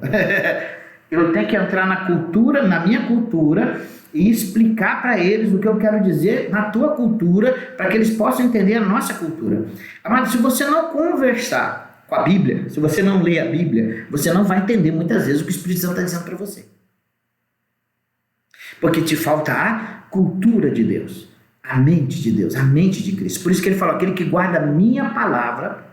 Eu tenho que entrar na cultura, na minha cultura, e explicar para eles o que eu quero dizer na tua cultura, para que eles possam entender a nossa cultura. Amado, se você não conversar com a Bíblia, se você não ler a Bíblia, você não vai entender muitas vezes o que o Espírito Santo está dizendo para você. Porque te falta a cultura de Deus, a mente de Deus, a mente de Cristo. Por isso que ele falou, aquele que guarda a minha palavra,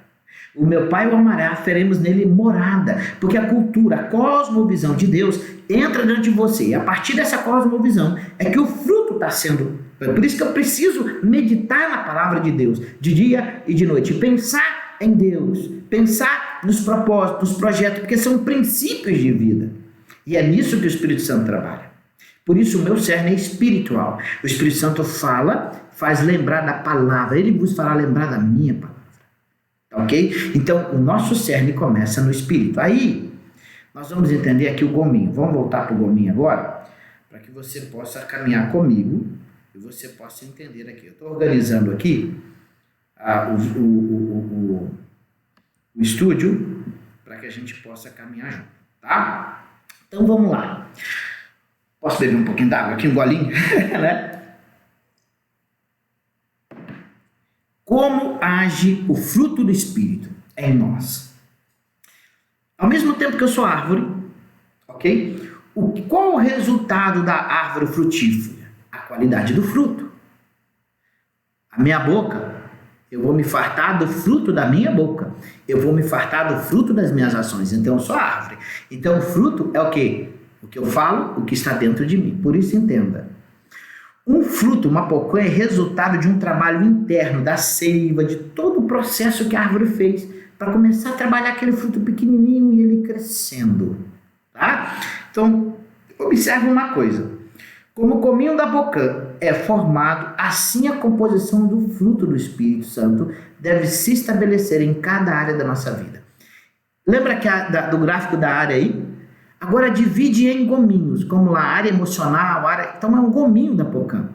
o meu Pai o amará, faremos nele morada, porque a cultura, a cosmovisão de Deus entra dentro de você, e a partir dessa cosmovisão é que o fruto está sendo. Por isso que eu preciso meditar na palavra de Deus, de dia e de noite, pensar em Deus, pensar nos propósitos, nos projetos, porque são princípios de vida, e é nisso que o Espírito Santo trabalha. Por isso o meu cerne é espiritual. O Espírito Santo faz lembrar da palavra, ele vos fará lembrar da minha palavra. Ok? Então, o nosso cerne começa no espírito. Aí, nós vamos entender aqui o gominho. Vamos voltar para o gominho agora, para que você possa caminhar comigo e você possa entender aqui. Eu estou organizando aqui o estúdio para que a gente possa caminhar junto, tá? Então, vamos lá. Posso beber um pouquinho d'água aqui, um golinho? Né? Como age o fruto do Espírito em nós? Ao mesmo tempo que eu sou árvore, ok? Qual o resultado da árvore frutífera? A qualidade do fruto. A minha boca, eu vou me fartar do fruto da minha boca. Eu vou me fartar do fruto das minhas ações. Então eu sou árvore. Então o fruto é o quê? O que eu falo, o que está dentro de mim. Por isso entenda. Um fruto, uma pocã, é resultado de um trabalho interno, da seiva, de todo o processo que a árvore fez para começar a trabalhar aquele fruto pequenininho e ele crescendo. Tá? Então, observe uma coisa. Como o gominho da pocã é formado, assim a composição do fruto do Espírito Santo deve se estabelecer em cada área da nossa vida. Lembra do gráfico da área aí? Agora divide em gominhos, como lá, área emocional, então é um gominho da pocã.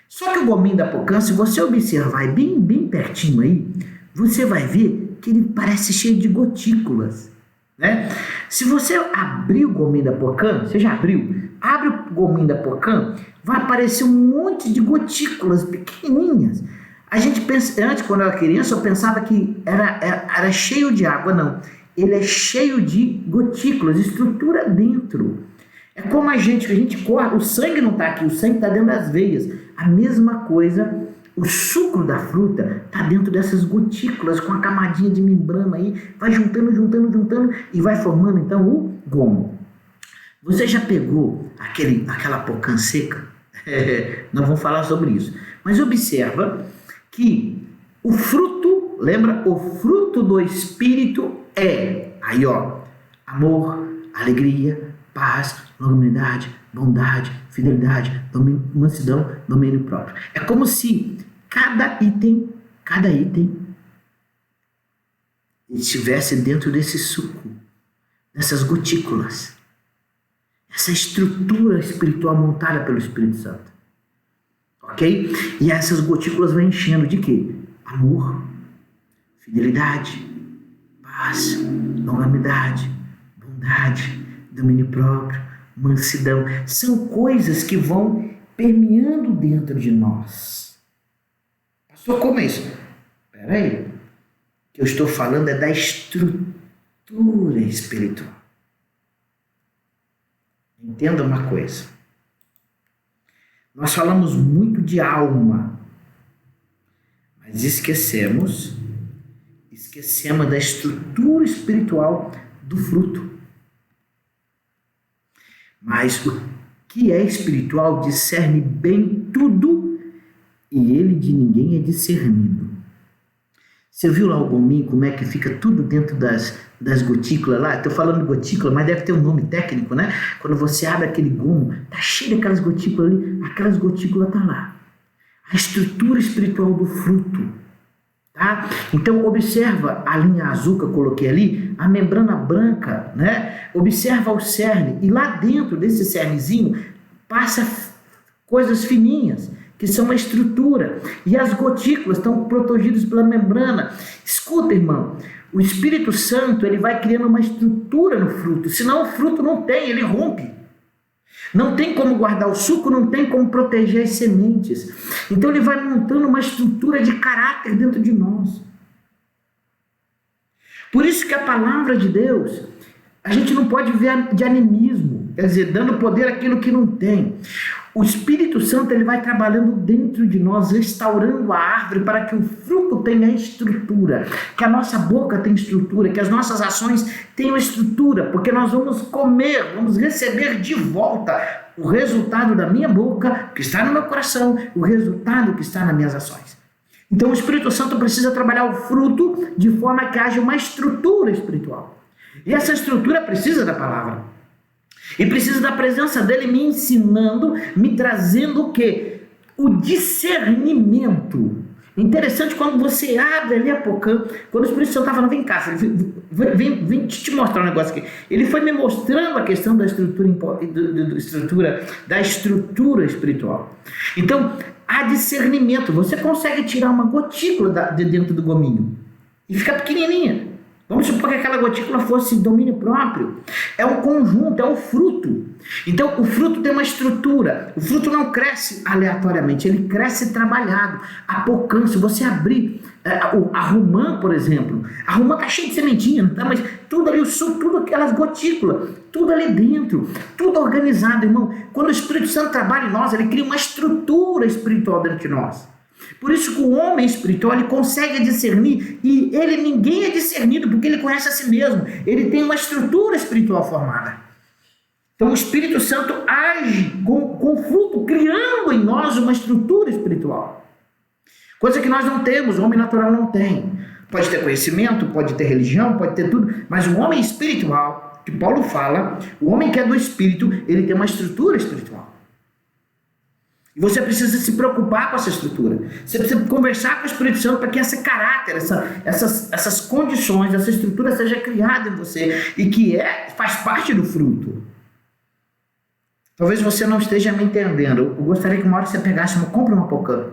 Só que o gominho da pocã, se você observar bem pertinho aí, você vai ver que ele parece cheio de gotículas, né? Se você abrir o gominho da pocã, você já abriu? Abre o gominho da pocã, vai aparecer um monte de gotículas pequenininhas. A gente pensa, antes, quando eu era criança, eu pensava que era cheio de água. Não. Ele é cheio de gotículas, estrutura dentro. É como a gente corre, o sangue não está aqui, o sangue está dentro das veias. A mesma coisa, o suco da fruta está dentro dessas gotículas, com a camadinha de membrana aí, vai juntando e vai formando então o gomo. Você já pegou aquela pocã seca? Não vamos falar sobre isso. Mas observa que o fruto, lembra? O fruto do Espírito é, aí ó, amor, alegria, paz, longanimidade, bondade, fidelidade, mansidão, domínio próprio. É como se cada item estivesse dentro desse suco, dessas gotículas, essa estrutura espiritual montada pelo Espírito Santo. Ok? E essas gotículas vão enchendo de quê? Amor, fidelidade, paz, longanimidade, bondade, domínio próprio, mansidão. São coisas que vão permeando dentro de nós. Pastor, como é isso? Espera aí. O que eu estou falando é da estrutura espiritual. Entenda uma coisa. Nós falamos muito de alma, mas esquecemos da estrutura espiritual do fruto. Mas o que é espiritual discerne bem tudo e ele de ninguém é discernido. Você viu lá o gominho, como é que fica tudo dentro das gotículas lá? Estou falando de gotícula, mas deve ter um nome técnico, né? Quando você abre aquele gomo, tá cheio daquelas gotículas ali, aquelas gotículas tá lá. A estrutura espiritual do fruto. Tá? Então observa a linha azul que eu coloquei ali, a membrana branca, né? Observa o cerne, e lá dentro desse cernezinho passa coisas fininhas, que são a estrutura, e as gotículas estão protegidas pela membrana. Escuta, irmão, o Espírito Santo ele vai criando uma estrutura no fruto, senão o fruto não tem, ele rompe. Não tem como guardar o suco, não tem como proteger as sementes. Então ele vai montando uma estrutura de caráter dentro de nós. Por isso que a palavra de Deus, a gente não pode ver de animismo, quer dizer, dando poder àquilo que não tem. O Espírito Santo ele vai trabalhando dentro de nós, restaurando a árvore para que o fruto tenha estrutura, que a nossa boca tenha estrutura, que as nossas ações tenham estrutura, porque nós vamos comer, vamos receber de volta o resultado da minha boca, que está no meu coração, o resultado que está nas minhas ações. Então o Espírito Santo precisa trabalhar o fruto de forma que haja uma estrutura espiritual. E essa estrutura precisa da palavra. E precisa da presença dele me ensinando, me trazendo o quê? O discernimento. Interessante quando você abre ali a pocã, quando o Espírito Santo está falando, vem cá, vem te mostrar um negócio aqui. Ele foi me mostrando a questão da estrutura espiritual. Então, há discernimento. Você consegue tirar uma gotícula de dentro do gominho e fica pequenininha. Vamos supor que aquela gotícula fosse domínio próprio. É um conjunto, é um fruto. Então, o fruto tem uma estrutura. O fruto não cresce aleatoriamente, ele cresce trabalhado. A pocã, se você abrir a romã, por exemplo, a romã está cheia de sementinha, não tá? Mas tudo ali, o suco, tudo aquelas gotículas, tudo ali dentro, tudo organizado, irmão. Quando o Espírito Santo trabalha em nós, ele cria uma estrutura espiritual dentro de nós. Por isso que o homem espiritual ele consegue discernir, e ninguém é discernido porque ele conhece a si mesmo, ele tem uma estrutura espiritual formada. Então o Espírito Santo age com fruto, criando em nós uma estrutura espiritual, coisa que nós não temos, o homem natural não tem. Pode ter conhecimento, pode ter religião, pode ter tudo, mas o homem espiritual, que Paulo fala, o homem que é do Espírito, ele tem uma estrutura espiritual. Você precisa se preocupar com essa estrutura. Você precisa conversar com o Espírito Santo para que esse caráter, essas condições, essa estrutura seja criada em você e que faz parte do fruto. Talvez você não esteja me entendendo. Eu gostaria que uma hora você pegasse compre uma pocã.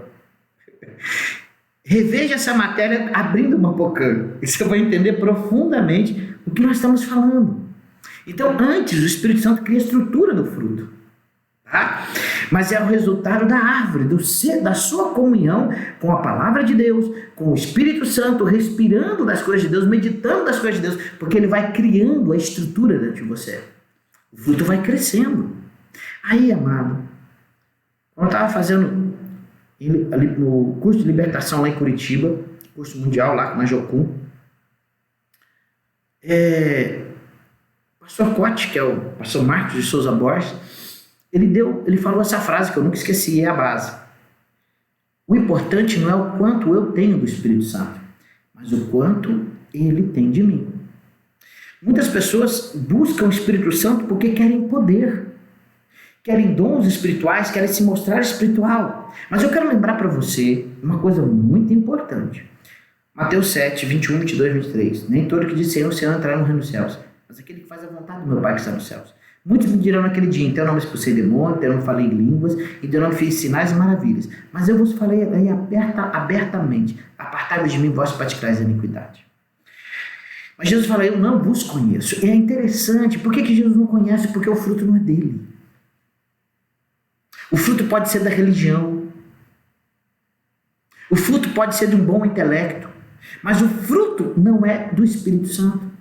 Reveja essa matéria abrindo uma pocã. E você vai entender profundamente o que nós estamos falando. Então, antes, o Espírito Santo cria a estrutura do fruto. tá? Mas é o resultado da árvore, da sua comunhão com a palavra de Deus, com o Espírito Santo, respirando das coisas de Deus, meditando das coisas de Deus, porque ele vai criando a estrutura dentro de você. O fruto vai crescendo. Aí, amado, quando eu estava fazendo ali o curso de libertação lá em Curitiba, curso mundial lá na Jocum, pastor Cote, que é o pastor Marcos de Souza Borges, ele falou essa frase que eu nunca esqueci, é a base. O importante não é o quanto eu tenho do Espírito Santo, mas o quanto ele tem de mim. Muitas pessoas buscam o Espírito Santo porque querem poder, querem dons espirituais, querem se mostrar espiritual. Mas eu quero lembrar para você uma coisa muito importante. Mateus 7, 21, 22, 23. Nem todo que diz Senhor, Senhor entrará no reino dos céus, mas aquele que faz a vontade do meu Pai que está nos céus. Muitos me dirão naquele dia, em teu nome expulsei demônio, em teu nome falei em línguas, em teu nome fiz sinais e maravilhas. Mas eu vos falei aí abertamente, apartai-vos de mim, vós praticais a iniquidade. Mas Jesus fala, eu não vos conheço. E é interessante, por que Jesus não conhece? Porque o fruto não é dele. O fruto pode ser da religião. O fruto pode ser de um bom intelecto. Mas o fruto não é do Espírito Santo.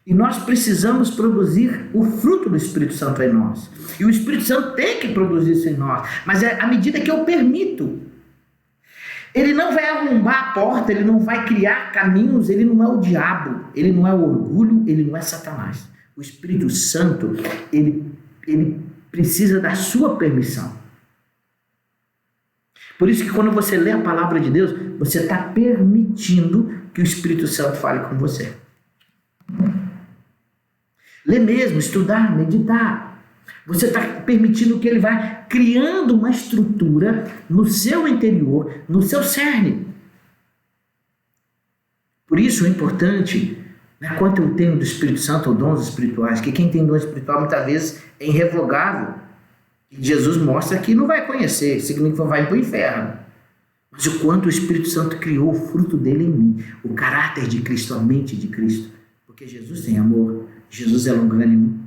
E nós precisamos produzir o fruto do Espírito Santo em nós. E o Espírito Santo tem que produzir isso em nós. Mas é à medida que eu permito. Ele não vai arrombar a porta, ele não vai criar caminhos, ele não é o diabo, ele não é o orgulho, ele não é Satanás. O Espírito Santo, ele precisa da sua permissão. Por isso que quando você lê a palavra de Deus, você está permitindo que o Espírito Santo fale com você. Ler mesmo, estudar, meditar. Você está permitindo que ele vá criando uma estrutura no seu interior, no seu cerne. Por isso é importante, quanto eu tenho do Espírito Santo, ou dons espirituais, que quem tem dom espiritual muitas vezes é irrevogável. E Jesus mostra que não vai conhecer, significa que vai para o inferno. Mas o quanto o Espírito Santo criou o fruto dele em mim, o caráter de Cristo, a mente de Cristo. Porque Jesus tem amor, Jesus é longânimo.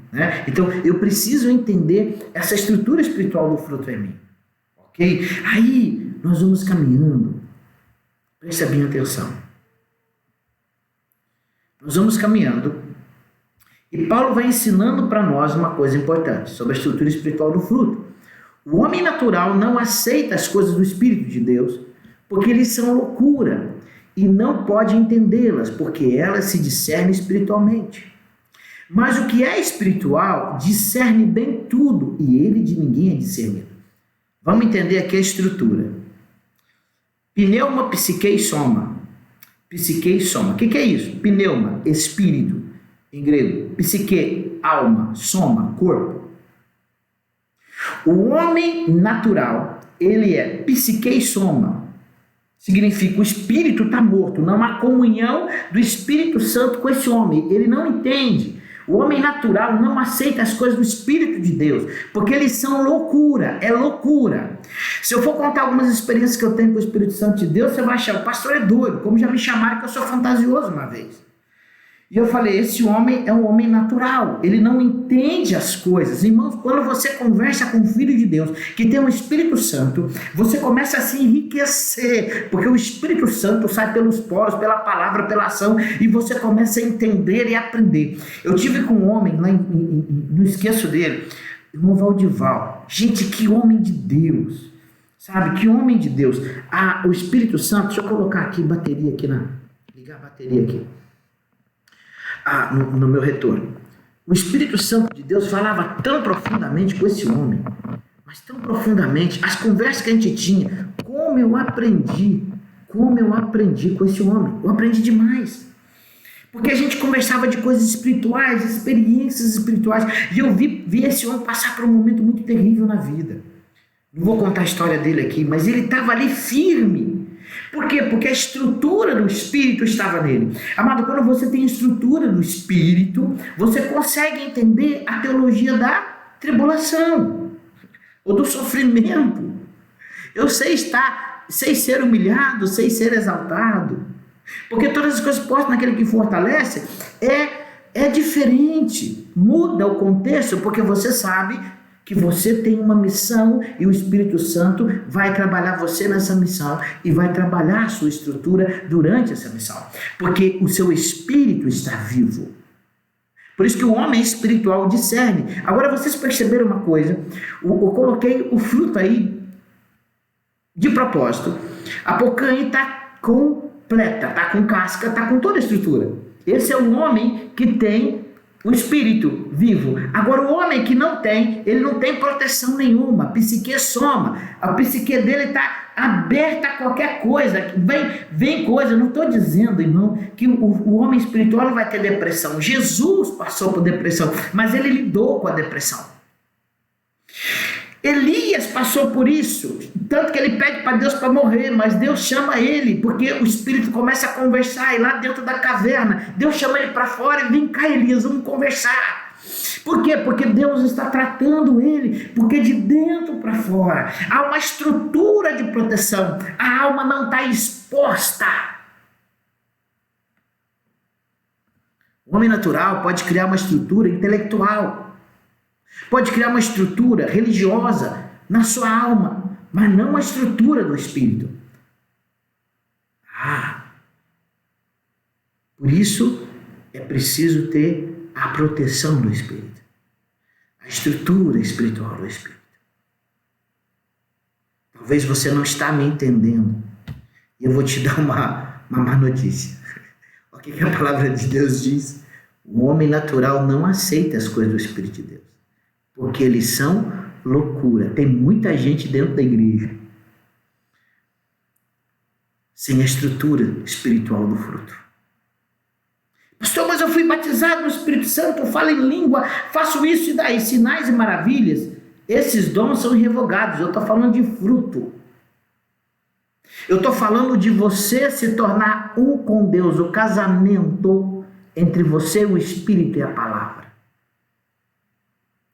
Então eu preciso entender essa estrutura espiritual do fruto em mim. Ok? Aí nós vamos caminhando. Preste bem atenção. Nós vamos caminhando. E Paulo vai ensinando para nós uma coisa importante sobre a estrutura espiritual do fruto. O homem natural não aceita as coisas do Espírito de Deus, porque eles são loucura, e não pode entendê-las, porque elas se discernem espiritualmente. Mas o que é espiritual discerne bem tudo, e ele de ninguém é discernido. Vamos entender aqui a estrutura. Pneuma, psique e soma. Psique e soma. O que é isso? Pneuma, espírito, em grego. Psique, alma. Soma, corpo. O homem natural, ele é psique e soma. Significa o espírito está morto. Não há comunhão do Espírito Santo com esse homem. Ele não entende. O homem natural não aceita as coisas do Espírito de Deus, porque eles são loucura, é loucura. Se eu for contar algumas experiências que eu tenho com o Espírito Santo de Deus, você vai achar, o pastor é doido, como já me chamaram que eu sou fantasioso uma vez. E eu falei, esse homem é um homem natural, ele não entende as coisas. Irmãos, quando você conversa com o Filho de Deus, que tem o Espírito Santo, você começa a se enriquecer, porque o Espírito Santo sai pelos poros, pela palavra, pela ação, e você começa a entender e aprender. Eu tive com um homem, lá não esqueço dele, irmão Valdival. Gente, que homem de Deus, sabe, que homem de Deus. O Espírito Santo, deixa eu colocar aqui bateria aqui, ligar a bateria aqui. No meu retorno. O Espírito Santo de Deus falava tão profundamente com esse homem, mas tão profundamente, as conversas que a gente tinha, como eu aprendi com esse homem, eu aprendi demais, porque a gente conversava de coisas espirituais, experiências espirituais, e eu vi esse homem passar por um momento muito terrível na vida. Não vou contar a história dele aqui, mas ele estava ali firme. Por quê? Porque a estrutura do Espírito estava nele. Amado, quando você tem estrutura do Espírito, você consegue entender a teologia da tribulação, ou do sofrimento. Eu sei ser humilhado, sei ser exaltado, porque todas as coisas postas naquele que fortalece é diferente, muda o contexto, porque você sabe que você tem uma missão e o Espírito Santo vai trabalhar você nessa missão e vai trabalhar a sua estrutura durante essa missão, porque o seu espírito está vivo. Por isso que o homem espiritual discerne. Agora vocês perceberam uma coisa, eu coloquei o fruto aí de propósito. A pocanha está completa, está com casca, está com toda a estrutura. Esse é o homem que tem o espírito vivo. Agora o homem que não tem, ele não tem proteção nenhuma, a psique soma, a psique dele está aberta a qualquer coisa, vem coisa, não estou dizendo, irmão, que o homem espiritual não vai ter depressão. Jesus passou por depressão, mas ele lidou com a depressão. Elias passou por isso, tanto que ele pede para Deus para morrer, mas Deus chama ele, porque o espírito começa a conversar, e lá dentro da caverna, Deus chama ele para fora, e vem cá Elias, vamos conversar. Por quê? Porque Deus está tratando ele, porque de dentro para fora há uma estrutura de proteção, a alma não está exposta. O homem natural pode criar uma estrutura intelectual, pode criar uma estrutura religiosa na sua alma, mas não a estrutura do espírito. Por isso é preciso ter a proteção do espírito, a estrutura espiritual do espírito. Talvez você não está me entendendo, e eu vou te dar uma má notícia. O que a palavra de Deus diz? O homem natural não aceita as coisas do Espírito de Deus, porque eles são loucura. Tem muita gente dentro da igreja sem a estrutura espiritual do fruto. Pastor, mas eu fui batizado no Espírito Santo, eu falo em língua, faço isso e daí, sinais e maravilhas. Esses dons são irrevogados. Eu estou falando de fruto. Eu estou falando de você se tornar um com Deus, o casamento entre você, o Espírito e a palavra.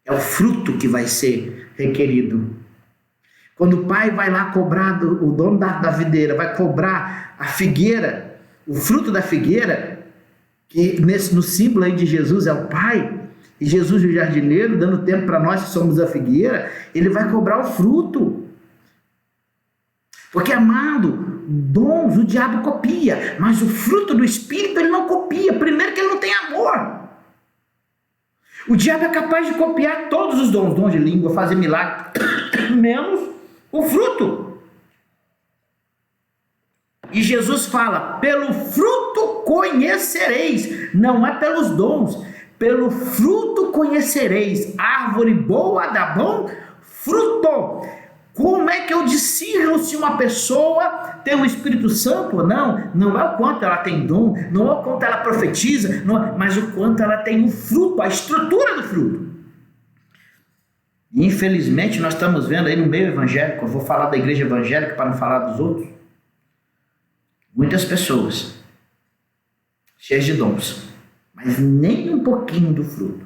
É o fruto que vai ser requerido. Quando o pai vai lá cobrar, o dono da videira vai cobrar a figueira, o fruto da figueira, que no símbolo aí de Jesus é o pai, e Jesus o jardineiro, dando tempo para nós que somos a figueira, ele vai cobrar o fruto. Porque, amado, dons o diabo copia, mas o fruto do Espírito ele não copia. Primeiro que ele não tem amor. O diabo é capaz de copiar todos os dons, dons de língua, fazer milagre, menos o fruto. E Jesus fala, pelo fruto conhecereis, não é pelos dons, pelo fruto conhecereis, árvore boa dá bom fruto. Como é que eu discerno se uma pessoa tem o Espírito Santo ou não? Não é o quanto ela tem dom, não é o quanto ela profetiza, mas o quanto ela tem o fruto, a estrutura do fruto. E infelizmente nós estamos vendo aí no meio evangélico, eu vou falar da igreja evangélica para não falar dos outros, muitas pessoas cheias de dons, mas nem um pouquinho do fruto.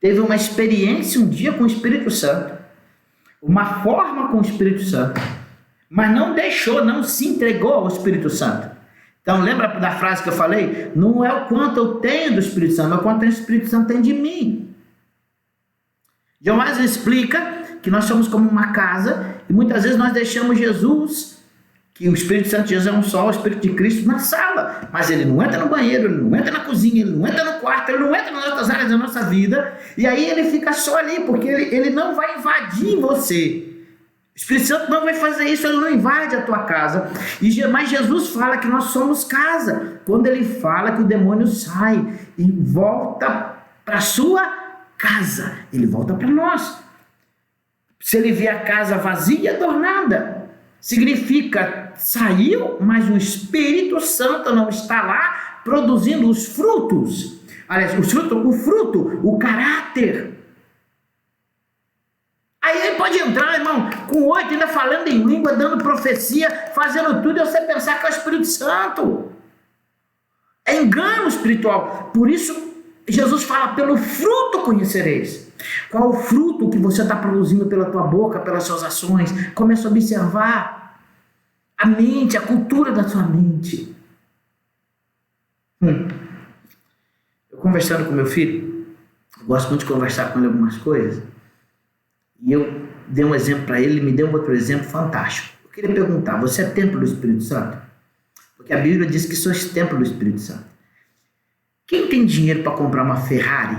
Teve uma experiência um dia com o Espírito Santo, uma forma com o Espírito Santo, mas não deixou, não se entregou ao Espírito Santo. Então lembra da frase que eu falei? Não é o quanto eu tenho do Espírito Santo, mas o quanto o Espírito Santo tem de mim. John Wesley explica que nós somos como uma casa e muitas vezes nós deixamos Jesus, que o Espírito Santo de Jesus é um só, o Espírito de Cristo na sala, mas ele não entra no banheiro, ele não entra na cozinha, ele não entra no quarto, ele não entra nas outras áreas da nossa vida, e aí ele fica só ali, porque ele não vai invadir você. O Espírito Santo não vai fazer isso, ele não invade a tua casa. Mas Jesus fala que nós somos casa, quando ele fala que o demônio sai e volta para a sua casa, ele volta para nós. Se ele vê a casa vazia, adornada, significa saiu, mas o Espírito Santo não está lá produzindo os frutos. Aliás, o fruto, o caráter. Aí ele pode entrar, irmão, com 8 ainda falando em língua, dando profecia, fazendo tudo, e você pensar que é o Espírito Santo. É engano espiritual. Por isso, Jesus fala, pelo fruto conhecereis. Qual o fruto que você está produzindo pela tua boca, pelas suas ações? Começa a observar a mente, a cultura da sua mente. Eu conversando com meu filho, eu gosto muito de conversar com ele algumas coisas, E eu dei um exemplo para ele me deu um outro exemplo fantástico. Eu queria perguntar, você é templo do Espírito Santo? Porque a Bíblia diz que sois templo do Espírito Santo. Quem tem dinheiro para comprar uma Ferrari?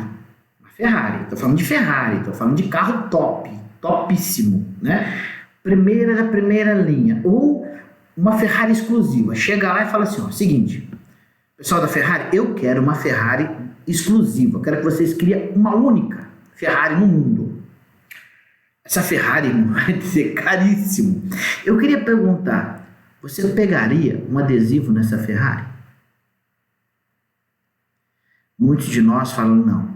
Uma Ferrari, estou falando de Ferrari, estou falando de carro top, topíssimo, né? Primeira da primeira linha. Ou uma Ferrari exclusiva. Chega lá e fala assim, ó, seguinte, pessoal da Ferrari, eu quero uma Ferrari exclusiva. Eu quero que vocês criem uma única Ferrari no mundo. Essa Ferrari vai ser caríssimo. Eu queria perguntar, você pegaria um adesivo nessa Ferrari? Muitos de nós falam não.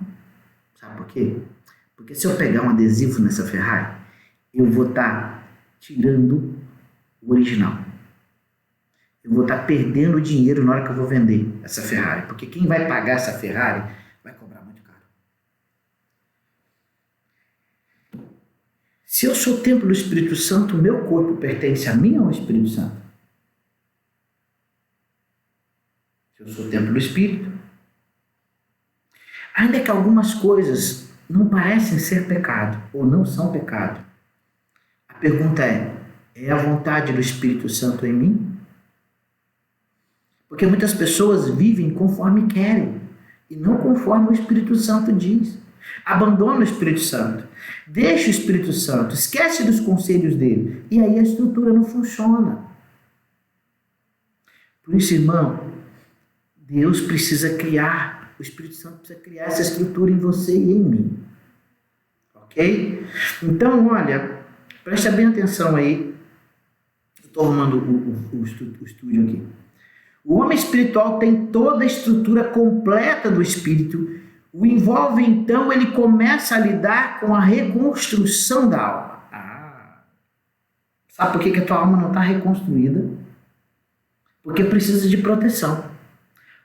Sabe por quê? Porque se eu pegar um adesivo nessa Ferrari, eu vou estar tirando o original. Eu vou estar perdendo dinheiro na hora que eu vou vender essa Ferrari. Porque quem vai pagar essa Ferrari vai cobrar muito caro. Se eu sou templo do Espírito Santo, o meu corpo pertence a mim ou ao Espírito Santo? Se eu sou templo do Espírito. Ainda que algumas coisas não parecem ser pecado ou não são pecado, a pergunta é a vontade do Espírito Santo em mim? Porque muitas pessoas vivem conforme querem e não conforme o Espírito Santo diz. Abandona o Espírito Santo, deixa o Espírito Santo, esquece dos conselhos dele e aí a estrutura não funciona. Por isso, irmão, Deus precisa criar, o Espírito Santo precisa criar essa estrutura em você e em mim. Ok? Então, olha, presta bem atenção aí. Estou arrumando o estúdio aqui. O homem espiritual tem toda a estrutura completa do Espírito. O envolve, então, ele começa a lidar com a reconstrução da alma. Sabe por que a tua alma não está reconstruída? Porque precisa de proteção.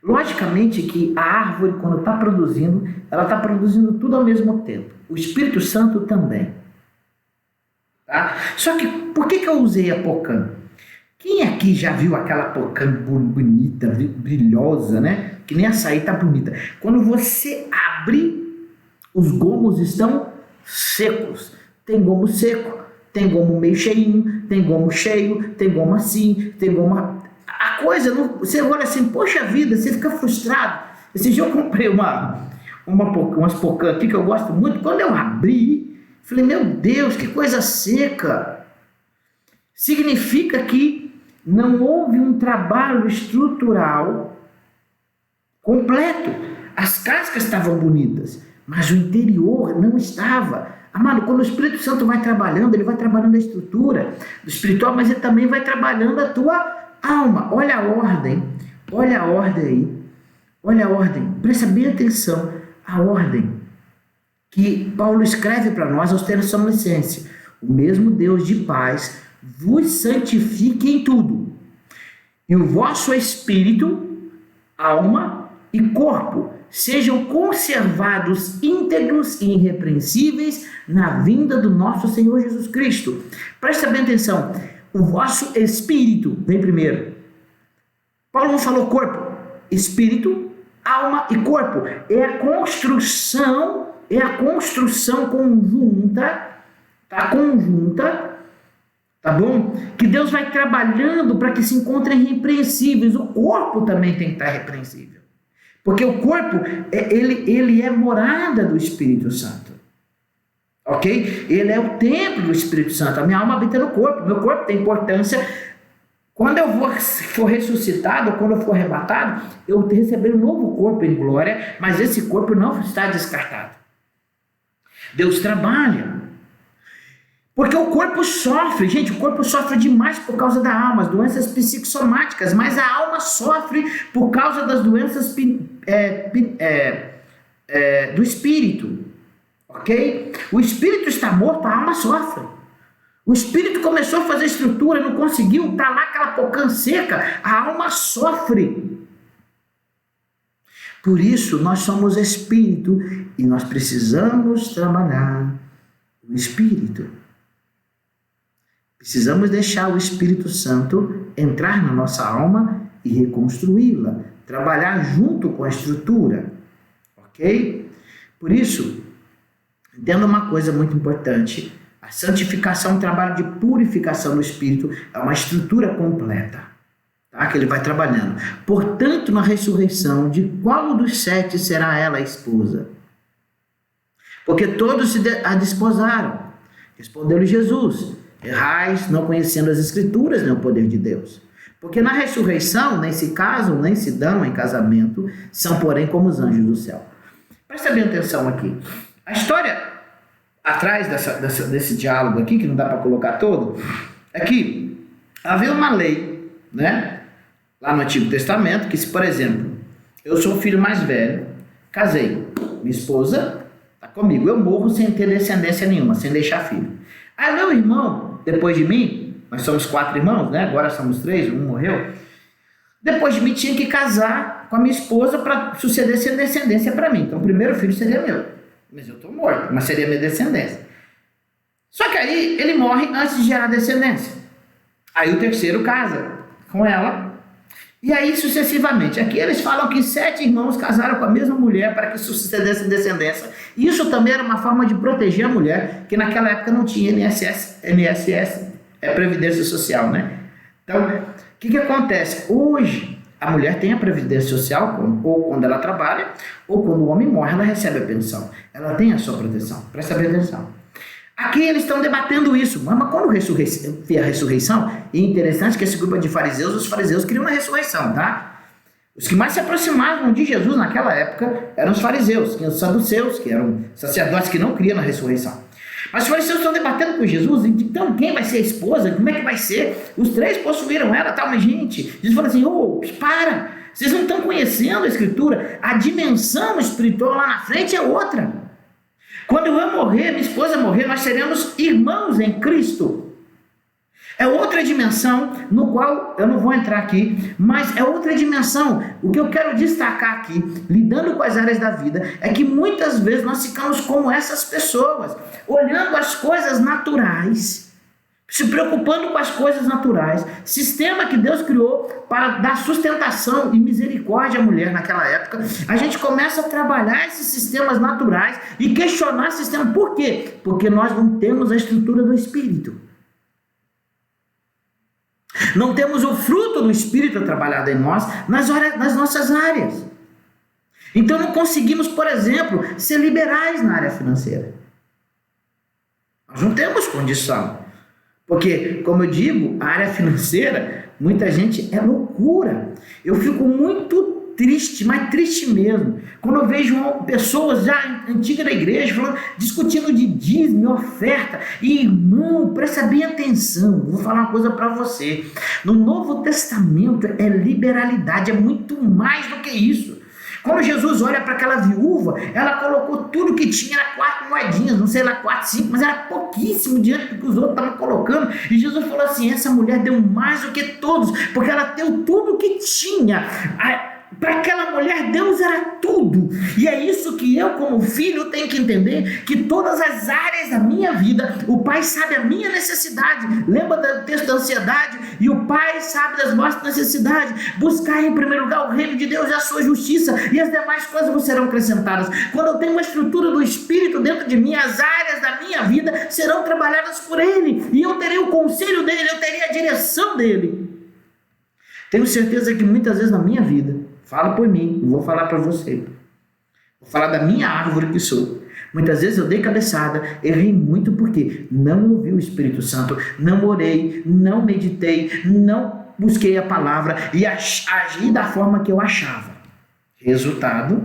Logicamente que a árvore, quando está produzindo, ela está produzindo tudo ao mesmo tempo. O Espírito Santo também. Tá? Só que, por que eu usei a pocã? Quem aqui já viu aquela pocã bonita, brilhosa, né? Que nem açaí tá bonita. Quando você abre, os gomos estão secos. Tem gomo seco, tem gomo meio cheinho, tem gomo cheio, tem gomo assim, tem gomo... A coisa, não, você olha assim, poxa vida, você fica frustrado. Esse dia eu comprei umas pocã aqui que eu gosto muito. Quando eu abri, falei, meu Deus, que coisa seca. Significa que não houve um trabalho estrutural completo. As cascas estavam bonitas, mas o interior não estava. Amado, quando o Espírito Santo vai trabalhando, ele vai trabalhando a estrutura do espiritual, mas ele também vai trabalhando a tua alma. Olha a ordem aí. Olha a ordem, presta bem atenção. A ordem que Paulo escreve para nós aos Tessalonicenses. O mesmo Deus de paz vos santifique em tudo, e o vosso espírito, alma e corpo sejam conservados íntegros e irrepreensíveis na vinda do nosso Senhor Jesus Cristo. Presta bem atenção, o vosso espírito vem primeiro. Paulo não falou corpo, espírito, alma e corpo. É a construção conjunta, tá bom? Que Deus vai trabalhando para que se encontrem irrepreensíveis. O corpo também tem que estar repreensível. Porque o corpo, ele é morada do Espírito Santo. Ok? Ele é o templo do Espírito Santo. A minha alma habita no corpo. Meu corpo tem importância. Quando eu for ressuscitado, quando eu for arrebatado, eu vou receber um novo corpo em glória, mas esse corpo não está descartado. Deus trabalha. Porque o corpo sofre, gente, o corpo sofre demais por causa da alma, as doenças psicossomáticas, mas a alma sofre por causa das doenças do espírito, ok? O espírito está morto, a alma sofre. O espírito começou a fazer estrutura, não conseguiu, está lá aquela pocã seca, a alma sofre. Por isso, nós somos espírito e nós precisamos trabalhar o espírito. Precisamos deixar o Espírito Santo entrar na nossa alma e reconstruí-la, trabalhar junto com a estrutura, ok? Por isso, entenda uma coisa muito importante, A santificação é um trabalho de purificação do espírito, é uma estrutura completa, tá? Que ele vai trabalhando. Portanto, na ressurreição, de qual dos 7 será ela a esposa? Porque todos a desposaram. Respondeu-lhe Jesus: errais, não conhecendo as Escrituras nem o poder de Deus. Porque na ressurreição, nem se casam, nem se dão em casamento, são, porém, como os anjos do céu. Presta bem atenção aqui. A história atrás desse diálogo aqui, que não dá para colocar todo, é que havia uma lei, né, lá no Antigo Testamento, que se, por exemplo, eu sou o filho mais velho, casei, minha esposa está comigo, eu morro sem ter descendência nenhuma, sem deixar filho. Aí meu irmão, depois de mim, nós somos 4 irmãos, né? Agora somos 3, um morreu. Depois de mim tinha que casar com a minha esposa para suceder essa descendência para mim. Então o primeiro filho seria meu. Mas eu estou morto, mas seria minha descendência. Só que aí ele morre antes de gerar descendência. Aí o terceiro casa com ela. E aí sucessivamente. Aqui eles falam que 7 irmãos casaram com a mesma mulher para que sucedesse descendência. Isso também era uma forma de proteger a mulher, que naquela época não tinha INSS, Previdência Social, né? Então, o que acontece? Hoje, a mulher tem a Previdência Social, ou quando ela trabalha, ou quando o homem morre, ela recebe a pensão. Ela tem a sua proteção. Presta bem atenção. Aqui eles estão debatendo isso. Mas quando a ressurreição, é interessante que esse grupo de fariseus, os fariseus queriam uma ressurreição, tá? Os que mais se aproximavam de Jesus naquela época eram os fariseus, que eram os saduceus, que eram sacerdotes que não criam na ressurreição. Mas os fariseus estão debatendo com Jesus, então quem vai ser a esposa? Como é que vai ser? Os 3 possuíram ela, tal, mas gente, Jesus falou assim, para, vocês não estão conhecendo a Escritura, a dimensão espiritual lá na frente é outra. Quando eu morrer, minha esposa morrer, nós seremos irmãos em Cristo. É outra dimensão, no qual eu não vou entrar aqui, mas é outra dimensão. O que eu quero destacar aqui, lidando com as áreas da vida, é que muitas vezes nós ficamos como essas pessoas, olhando as coisas naturais, se preocupando com as coisas naturais, sistema que Deus criou para dar sustentação e misericórdia à mulher naquela época. A gente começa a trabalhar esses sistemas naturais e questionar esse sistema. Por quê? Porque nós não temos a estrutura do Espírito. Não temos o fruto do Espírito trabalhado em nós nas nossas áreas. Então não conseguimos, por exemplo, ser liberais na área financeira. Nós não temos condição. Porque, como eu digo, a área financeira, muita gente é loucura. Eu fico muito triste, mas triste mesmo, quando eu vejo pessoas já antigas da igreja discutindo de dízimo, oferta. E, irmão, presta bem atenção, vou falar uma coisa para você. No Novo Testamento é liberalidade, é muito mais do que isso. Quando Jesus olha para aquela viúva, ela colocou tudo que tinha, era 4 moedinhas, não sei lá, 4, 5, mas era pouquíssimo diante do que os outros estavam colocando. E Jesus falou assim, essa mulher deu mais do que todos, porque ela deu tudo que tinha. Para aquela mulher, Deus era tudo. E é isso que eu, como filho, tenho que entender, que todas as áreas da minha vida, o Pai sabe a minha necessidade. Lembra do texto da ansiedade? E o Pai sabe das nossas necessidades. Buscar em primeiro lugar o reino de Deus e a sua justiça, e as demais coisas vos serão acrescentadas. Quando eu tenho uma estrutura do Espírito dentro de mim, as áreas da minha vida serão trabalhadas por Ele, e eu terei o conselho dEle, eu terei a direção dEle. Tenho certeza que muitas vezes na minha vida, fala por mim, não vou falar para você. Vou falar da minha árvore que sou. Muitas vezes eu dei cabeçada, errei muito porque não ouvi o Espírito Santo, não orei, não meditei, não busquei a palavra e agi da forma que eu achava. Resultado,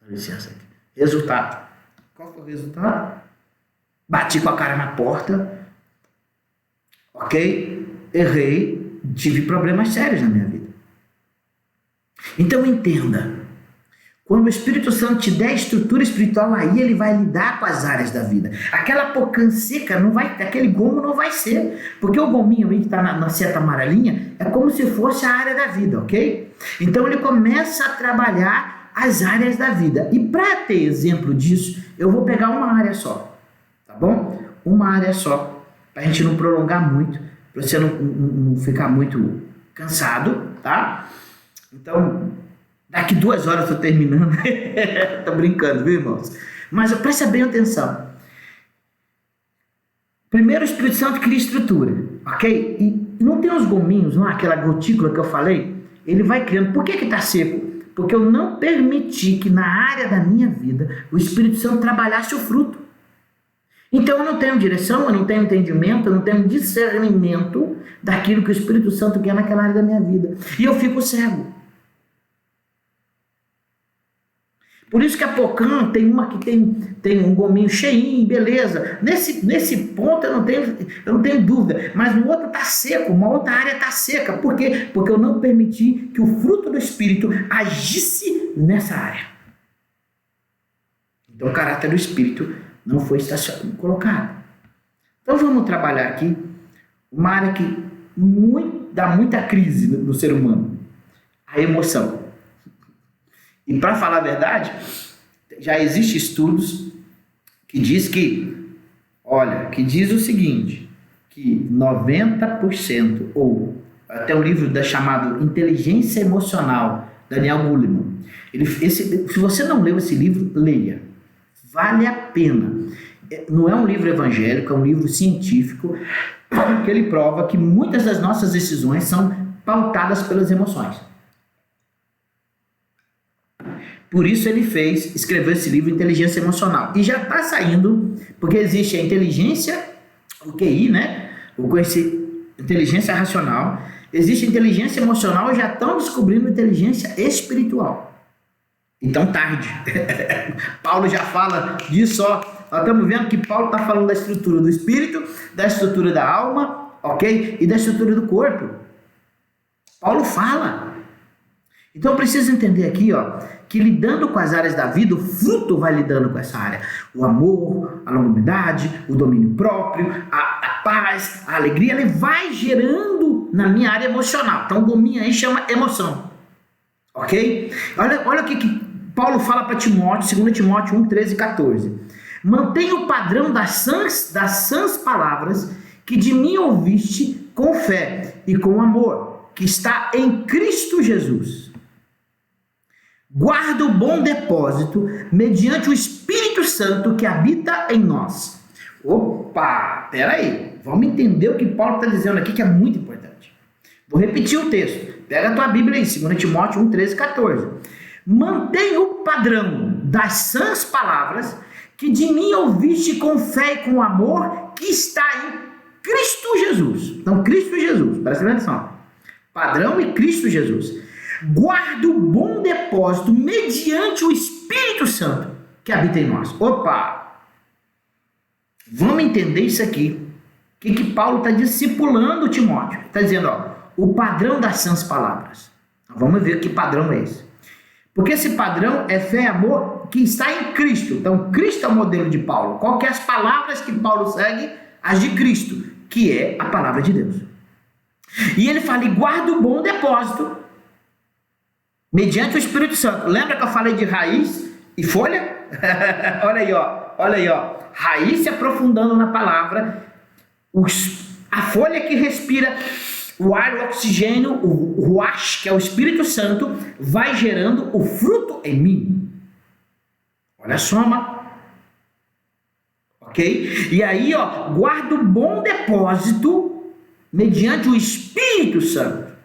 dá licença aqui. Resultado. Qual foi o resultado? Bati com a cara na porta, ok? Errei, tive problemas sérios na minha vida. Então entenda, quando o Espírito Santo te der a estrutura espiritual, aí ele vai lidar com as áreas da vida. Aquela pocã seca, não vai, aquele gomo não vai ser, porque o gominho aí que está na seta amarelinha é como se fosse a área da vida, ok? Então ele começa a trabalhar as áreas da vida. E para ter exemplo disso, eu vou pegar uma área só, tá bom? Uma área só, para a gente não prolongar muito, para você não ficar muito cansado, tá? Então, daqui 2 horas eu estou terminando. Estou brincando, viu, irmãos? Mas presta bem atenção. Primeiro o Espírito Santo cria estrutura, ok? E não tem os gominhos lá, aquela gotícula que eu falei? Ele vai criando. Por que está seco? Porque eu não permiti que na área da minha vida o Espírito Santo trabalhasse o fruto. Então eu não tenho direção, eu não tenho entendimento, eu não tenho discernimento daquilo que o Espírito Santo quer naquela área da minha vida. E eu fico cego. Por isso que a Pocã tem uma que tem um gominho cheinho, beleza. Nesse ponto eu não tenho dúvida. Mas no outro está seco, uma outra área está seca. Por quê? Porque eu não permiti que o fruto do Espírito agisse nessa área. Então o caráter do Espírito não foi colocado. Então vamos trabalhar aqui uma área que dá muita crise no ser humano. A emoção. E para falar a verdade, já existem estudos que diz o seguinte, que 90%, ou até um livro chamado Inteligência Emocional, Daniel Goleman, se você não leu esse livro, leia. Vale a pena. Não é um livro evangélico, é um livro científico, que ele prova que muitas das nossas decisões são pautadas pelas emoções. Por isso ele escreveu esse livro Inteligência Emocional. E já está saindo, porque existe a inteligência, o QI, né? Inteligência racional. Existe inteligência emocional e já estão descobrindo inteligência espiritual. Então tarde. Paulo já fala disso, ó. Nós estamos vendo que Paulo está falando da estrutura do espírito, da estrutura da alma, ok? E da estrutura do corpo. Paulo fala. Então eu preciso entender aqui, ó, que lidando com as áreas da vida, o fruto vai lidando com essa área. O amor, a longanimidade, o domínio próprio, a paz, a alegria, ele vai gerando na minha área emocional. Então o gominho aí chama emoção. Ok? Olha o que Paulo fala para Timóteo, 2 Timóteo 1, 13 e 14. Mantenha o padrão das sãs palavras que de mim ouviste com fé e com amor, que está em Cristo Jesus. Guarda o bom depósito mediante o Espírito Santo que habita em nós. Opa, peraí, vamos entender o que Paulo está dizendo aqui, que é muito importante. Vou repetir o texto. Pega a tua Bíblia aí, 2 Timóteo 1, 13 e 14. Mantenha o padrão das sãs palavras que de mim ouviste com fé e com amor, que está em Cristo Jesus. Então, Cristo Jesus, presta atenção. Padrão e Cristo Jesus. Guarda o bom depósito mediante o Espírito Santo que habita em nós. Opa! Vamos entender isso aqui. O que Paulo está discipulando Timóteo? Está dizendo, ó, o padrão das sãs palavras. Vamos ver que padrão é esse. Porque esse padrão é fé e amor que está em Cristo. Então, Cristo é o modelo de Paulo. Qual que é as palavras que Paulo segue? As de Cristo, que é a palavra de Deus. E ele fala, e guarda o bom depósito mediante o Espírito Santo. Lembra que eu falei de raiz e folha? Olha aí, ó. Raiz se aprofundando na palavra. A folha que respira o ar, o oxigênio, o ruach, que é o Espírito Santo, vai gerando o fruto em mim. Olha a soma. Ok? E aí, ó, guarda o bom depósito mediante o Espírito Santo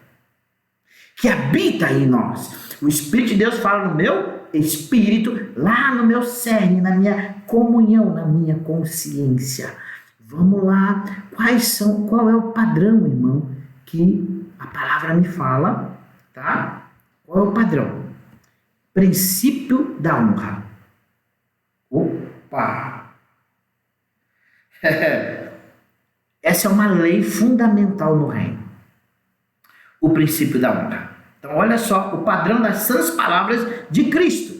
que habita em nós. O Espírito de Deus fala no meu espírito, lá no meu cerne, na minha comunhão, na minha consciência. Vamos lá. Qual é o padrão, irmão, que a palavra me fala, tá? Qual é o padrão? Princípio da honra. Opa! Essa é uma lei fundamental no reino. O princípio da honra. Então, olha só, o padrão das sãs palavras de Cristo.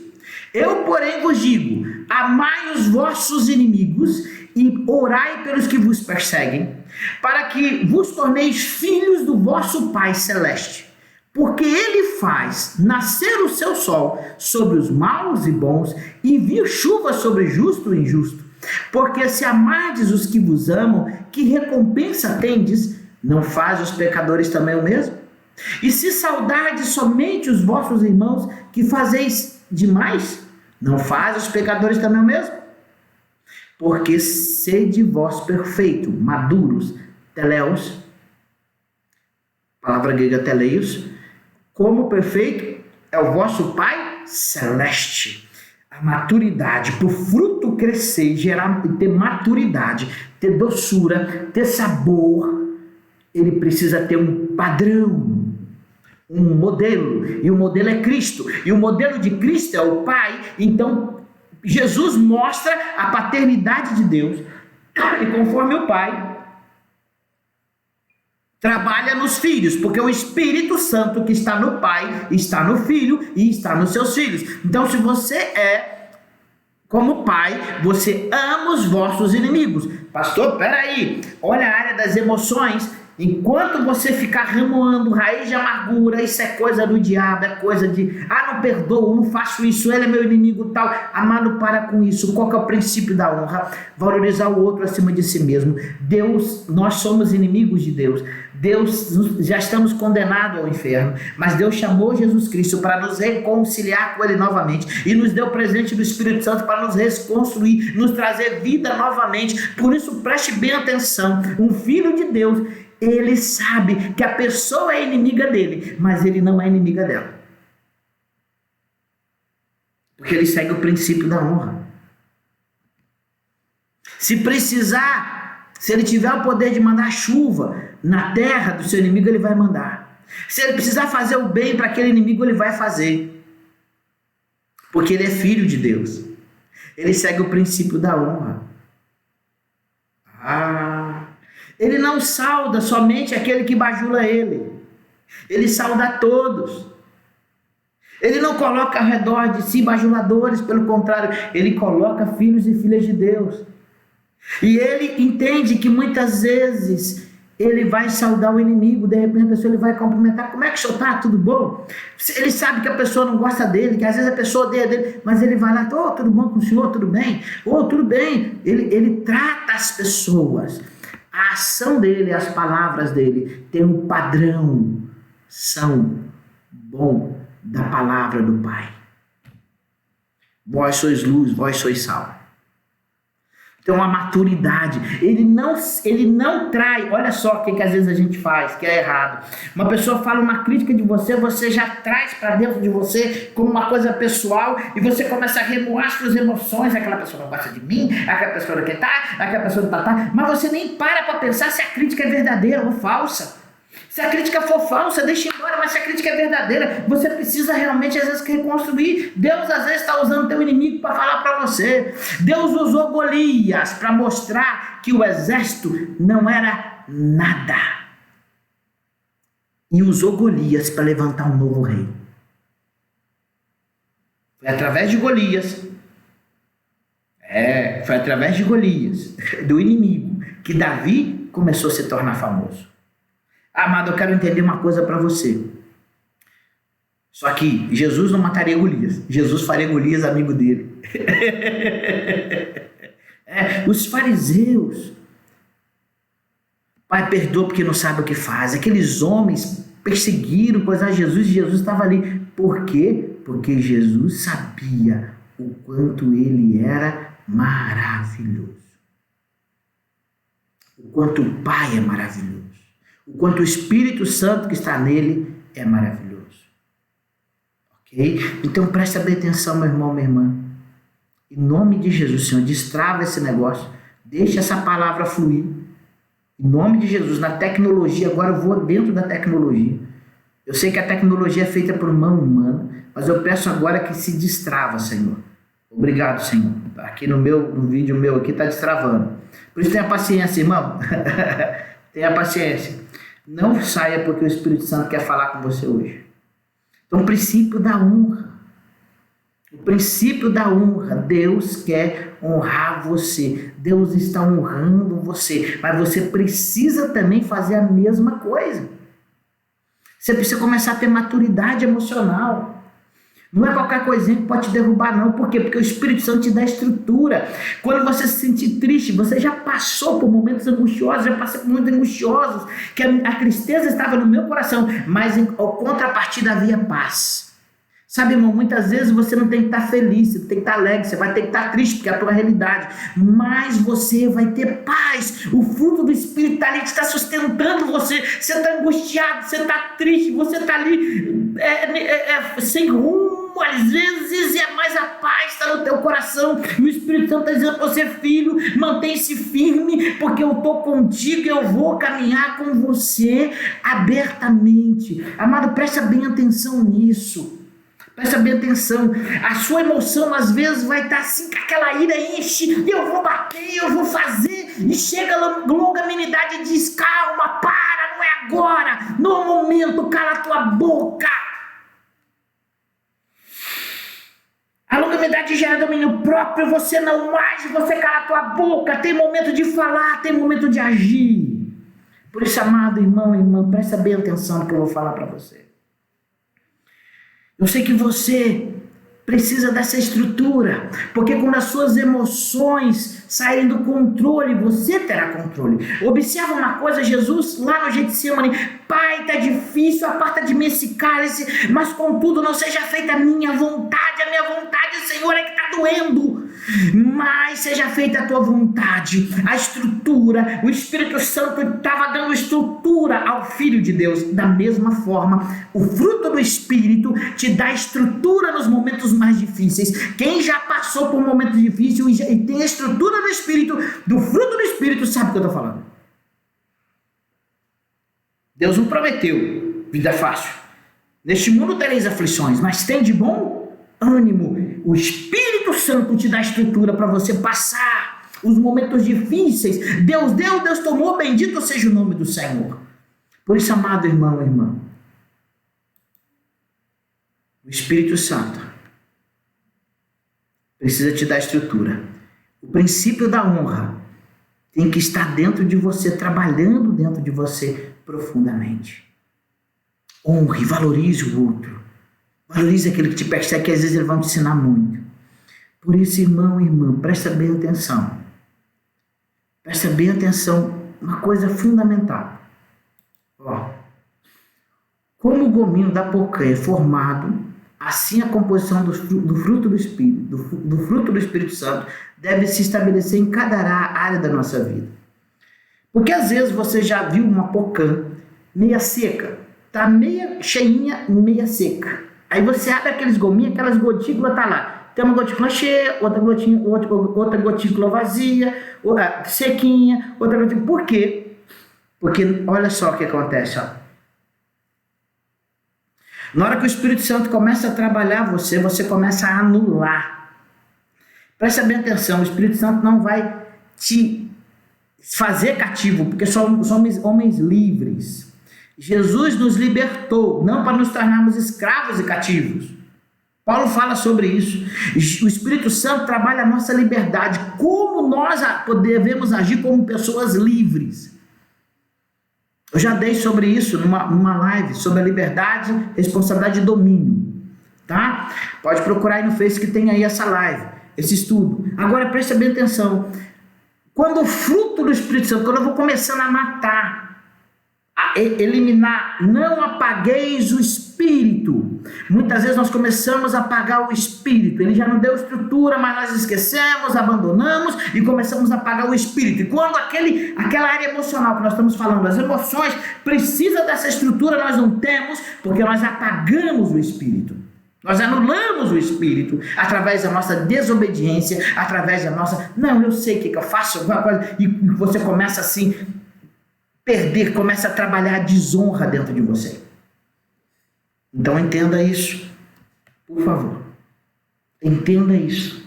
Eu, porém, vos digo, amai os vossos inimigos e orai pelos que vos perseguem, para que vos torneis filhos do vosso Pai Celeste. Porque Ele faz nascer o seu sol sobre os maus e bons, e envia chuva sobre justo e injusto. Porque se amardes os que vos amam, que recompensa tendes? Não faz os pecadores também o mesmo? E se saudardes somente os vossos irmãos, que fazeis demais? Não faz os pecadores também o mesmo? Porque sede vós perfeito, maduros, teleos, palavra grega teleios, como perfeito é o vosso Pai Celeste. A maturidade, para o fruto crescer, gerar, ter maturidade, ter doçura, ter sabor, ele precisa ter um padrão, um modelo, e o modelo é Cristo, e o modelo de Cristo é o Pai. Então Jesus mostra a paternidade de Deus, e conforme o Pai trabalha nos filhos, porque o Espírito Santo que está no Pai, está no Filho e está nos seus filhos. Então, se você é como pai, você ama os vossos inimigos. Pastor, peraí, olha a área das emoções. Enquanto você ficar remoendo raiz de amargura, isso é coisa do diabo, é coisa de, não perdoo, não faço isso, ele é meu inimigo tal. Amado, para com isso. Qual que é o princípio da honra? Valorizar o outro acima de si mesmo. Deus, nós somos inimigos de Deus. Deus, já estamos condenados ao inferno, mas Deus chamou Jesus Cristo para nos reconciliar com Ele novamente, e nos deu o presente do Espírito Santo para nos reconstruir, nos trazer vida novamente. Por isso, preste bem atenção, um filho de Deus, ele sabe que a pessoa é inimiga dele, mas ele não é inimiga dela, porque ele segue o princípio da honra. Se precisar, se ele tiver o poder de mandar chuva na terra do seu inimigo, ele vai mandar. Se ele precisar fazer o bem para aquele inimigo, ele vai fazer, porque ele é filho de Deus. Ele segue o princípio da honra. Ele não sauda somente aquele que bajula ele, ele sauda a todos. Ele não coloca ao redor de si bajuladores, pelo contrário, ele coloca filhos e filhas de Deus. E ele entende que muitas vezes ele vai saudar o inimigo, de repente a pessoa ele vai cumprimentar, como é que o senhor está? Tudo bom? Ele sabe que a pessoa não gosta dele, que às vezes a pessoa odeia dele, mas ele vai lá, tudo bom com o senhor? Tudo bem? Tudo bem. Ele trata as pessoas. A ação dele, as palavras dele, tem um padrão, são bom da palavra do Pai. Vós sois luz, vós sois sal. Então a maturidade, ele não trai. Olha só o que às vezes a gente faz, que é errado. Uma pessoa fala uma crítica de você, você já traz para dentro de você como uma coisa pessoal, e você começa a remoar as suas emoções. Aquela pessoa não gosta de mim, aquela pessoa não quer estar, aquela pessoa não está, mas você nem para pensar se a crítica é verdadeira ou falsa. Se a crítica for falsa, deixa embora, mas se a crítica é verdadeira, você precisa realmente às vezes reconstruir. Deus às vezes está usando teu inimigo para falar para você. Deus usou Golias para mostrar que o exército não era nada, e usou Golias para levantar um novo rei. Foi através de Golias, do inimigo, que Davi começou a se tornar famoso. Amado, eu quero entender uma coisa para você. Só que Jesus não mataria Golias. Jesus faria Golias amigo dele. Os fariseus. Pai, perdoa porque não sabe o que faz. Aqueles homens perseguiram, coisar Jesus, e Jesus estava ali. Por quê? Porque Jesus sabia o quanto ele era maravilhoso. O quanto o Pai é maravilhoso. O quanto o Espírito Santo que está nele é maravilhoso. Ok? Então presta bem atenção, meu irmão, minha irmã. Em nome de Jesus, Senhor, destrava esse negócio. Deixa essa palavra fluir. Em nome de Jesus, na tecnologia, agora eu vou dentro da tecnologia. Eu sei que a tecnologia é feita por mão humana, mas eu peço agora que se destrava, Senhor. Obrigado, Senhor. Aqui no vídeo meu aqui está destravando. Por isso tenha paciência, irmão. Tenha paciência. Não saia porque o Espírito Santo quer falar com você hoje. Então, o princípio da honra. O princípio da honra. Deus quer honrar você. Deus está honrando você. Mas você precisa também fazer a mesma coisa. Você precisa começar a ter maturidade emocional. Não é qualquer coisinha que pode te derrubar, não. Por quê? Porque o Espírito Santo te dá estrutura. Quando você se sentir triste, você já passou por momentos angustiosos, já passei por momentos angustiosos, que a tristeza estava no meu coração, mas em contrapartida havia paz. Sabe, irmão, muitas vezes você não tem que estar feliz, você tem que estar alegre, você vai ter que estar triste, porque é a tua realidade, mas você vai ter paz, o fruto do Espírito está ali, está sustentando você está angustiado, você está triste, você está ali sem rumo, às vezes mas a paz está no teu coração, e o Espírito Santo está dizendo para você, filho, mantém-se firme, porque eu estou contigo, eu vou caminhar com você abertamente. Amado, presta bem atenção nisso. Presta bem atenção, a sua emoção às vezes vai estar assim, que aquela ira enche, eu vou bater, eu vou fazer, e chega a longanimidade e diz, calma, para, não é agora, no momento, cala a tua boca. A longanimidade gera domínio próprio, você não age, você cala a tua boca, tem momento de falar, tem momento de agir. Por isso, amado irmão e irmã, presta bem atenção no que eu vou falar para você. Eu sei que você precisa dessa estrutura, porque quando as suas emoções saírem do controle, você terá controle. Observa uma coisa, Jesus lá no Getsemane, Pai, está difícil, aparta de mim esse cálice, mas contudo não seja feita a minha vontade, Senhor, é que está doendo, mas seja feita a tua vontade. A estrutura, o Espírito Santo estava dando estrutura ao Filho de Deus. Da mesma forma, o fruto do Espírito te dá estrutura nos momentos mais difíceis. Quem já passou por momentos difíceis e tem a estrutura do Espírito, do fruto do Espírito, sabe o que eu estou falando. Deus não prometeu vida fácil. Neste mundo tereis aflições, mas tem de bom ânimo. O Espírito Santo te dá estrutura para você passar os momentos difíceis. Deus deu, Deus tomou, bendito seja o nome do Senhor. Por isso, amado irmão e irmã, o Espírito Santo precisa te dar estrutura. O princípio da honra tem que estar dentro de você, trabalhando dentro de você profundamente. Honre, valorize o outro. Valorize aquele que te persegue, que às vezes eles vão te ensinar muito. Por isso, irmão e irmã, presta bem atenção. Presta bem atenção, uma coisa fundamental. Como o gominho da pocã é formado, assim a composição do fruto do Espírito, do fruto do Espírito Santo, deve se estabelecer em cada área da nossa vida. Porque às vezes você já viu uma pocã meia seca, tá meia cheinha, meia seca. Aí você abre aqueles gominhos, aquelas gotículas tá lá. Tem uma gotícula cheia, outra gotícula vazia, sequinha, outra gotícula. Por quê? Porque olha só o que acontece, ó. Na hora que o Espírito Santo começa a trabalhar você começa a anular. Presta bem atenção, o Espírito Santo não vai te fazer cativo, porque somos homens livres. Jesus nos libertou, não para nos tornarmos escravos e cativos. Paulo fala sobre isso. O Espírito Santo trabalha a nossa liberdade, como nós devemos agir como pessoas livres. Eu já dei sobre isso numa live, sobre a liberdade, responsabilidade e domínio. Tá? Pode procurar aí no Face que tem aí essa live, esse estudo. Agora presta bem atenção. Quando o fruto do Espírito Santo, quando eu vou começando a matar, a eliminar, não apagueis o Espírito. Muitas vezes nós começamos a apagar o Espírito. Ele já não deu estrutura, mas nós esquecemos, abandonamos e começamos a apagar o Espírito. E quando aquela área emocional que nós estamos falando, as emoções, precisa dessa estrutura, nós não temos, porque nós apagamos o Espírito. Nós anulamos o Espírito através da nossa desobediência, através da nossa... Não, eu sei o que eu faço, e você começa assim, perder, começa a trabalhar a desonra dentro de você. Então entenda isso, por favor. Entenda isso.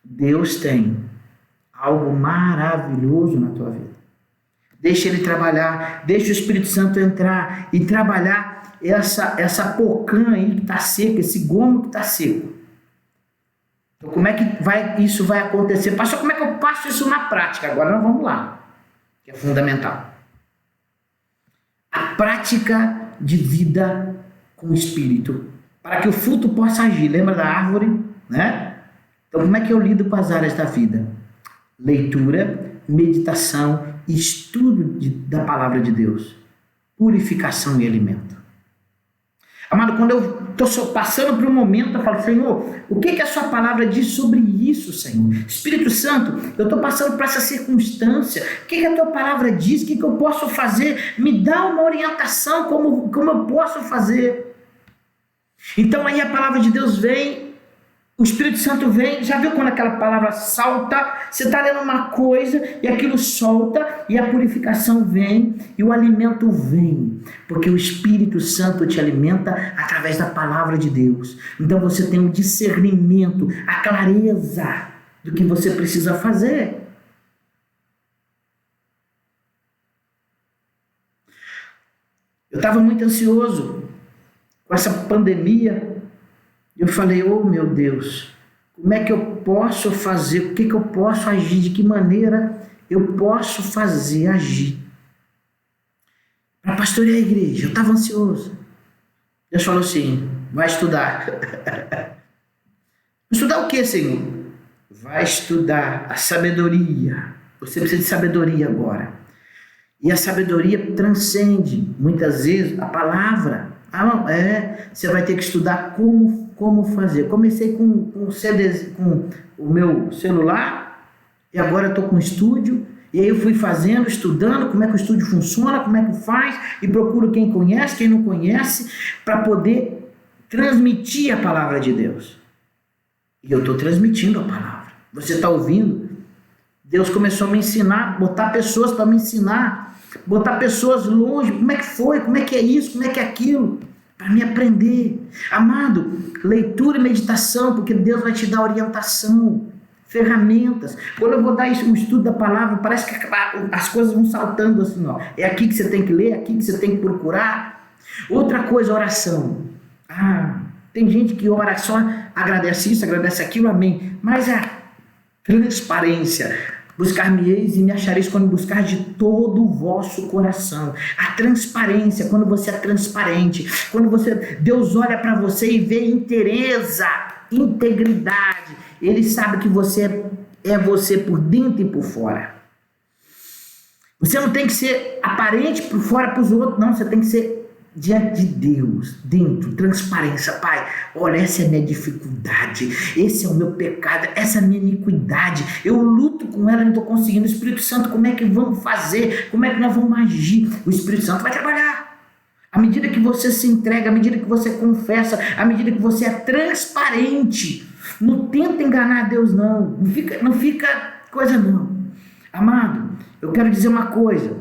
Deus tem algo maravilhoso na tua vida. Deixa Ele trabalhar, deixa o Espírito Santo entrar e trabalhar essa pocã aí que está seca, esse gomo que está seco. Então como é que isso vai acontecer? Pastor, como é que eu passo isso na prática? Agora nós vamos lá, que é fundamental. A prática de vida com o Espírito, para que o fruto possa agir. Lembra da árvore, né? Então como é que eu lido com as áreas da vida? Leitura, meditação, estudo da palavra de Deus, purificação e alimento. Amado, quando eu estou passando por um momento, eu falo, Senhor, o que a sua palavra diz sobre isso, Senhor? Espírito Santo, eu estou passando por essa circunstância, o que a tua palavra diz, o que eu posso fazer? Me dá uma orientação, como eu posso fazer? Então aí a palavra de Deus vem, o Espírito Santo vem, já viu quando aquela palavra salta? Você está lendo uma coisa e aquilo solta e a purificação vem e o alimento vem, porque o Espírito Santo te alimenta através da palavra de Deus. Então você tem um discernimento, a clareza do que você precisa fazer. Eu estava muito ansioso com essa pandemia. Eu falei, oh meu Deus, como é que eu posso fazer? O que eu posso agir? De que maneira eu posso fazer, agir? Para pastorear a igreja, eu estava ansioso. Deus falou assim, vai estudar. Estudar o que, Senhor? Vai estudar a sabedoria. Você precisa de sabedoria agora. E a sabedoria transcende, muitas vezes, a palavra. Você vai ter que estudar como fazer. Comecei com o meu celular e agora estou com o estúdio. E aí eu fui fazendo, estudando como é que o estúdio funciona, como é que faz, e procuro quem conhece, quem não conhece, para poder transmitir a palavra de Deus. E eu estou transmitindo a palavra. Você está ouvindo? Deus começou a me ensinar, botar pessoas para me ensinar, botar pessoas longe, como é que foi, como é que é isso, como é que é aquilo, para me aprender. Amado, leitura e meditação, porque Deus vai te dar orientação, ferramentas. Quando eu vou dar o estudo da palavra, parece que as coisas vão saltando assim, ó. É aqui que você tem que ler, é aqui que você tem que procurar. Outra coisa, oração. Tem gente que ora só, agradece isso, agradece aquilo, amém. Mas a transparência, buscar-me-eis e me achareis quando buscar de todo o vosso coração. A transparência, quando você é transparente, quando Deus olha para você e vê integridade, Ele sabe que você é você por dentro e por fora. Você não tem que ser aparente por fora para os outros, não, você tem que ser diante de Deus, dentro, transparência. Pai, olha, essa é a minha dificuldade, esse é o meu pecado, essa é a minha iniquidade, eu luto com ela, não estou conseguindo. O Espírito Santo, como é que vamos fazer? Como é que nós vamos agir? O Espírito Santo vai trabalhar. À medida que você se entrega, à medida que você confessa, à medida que você é transparente, não tenta enganar Deus, não fica coisa não. Amado, eu quero dizer uma coisa.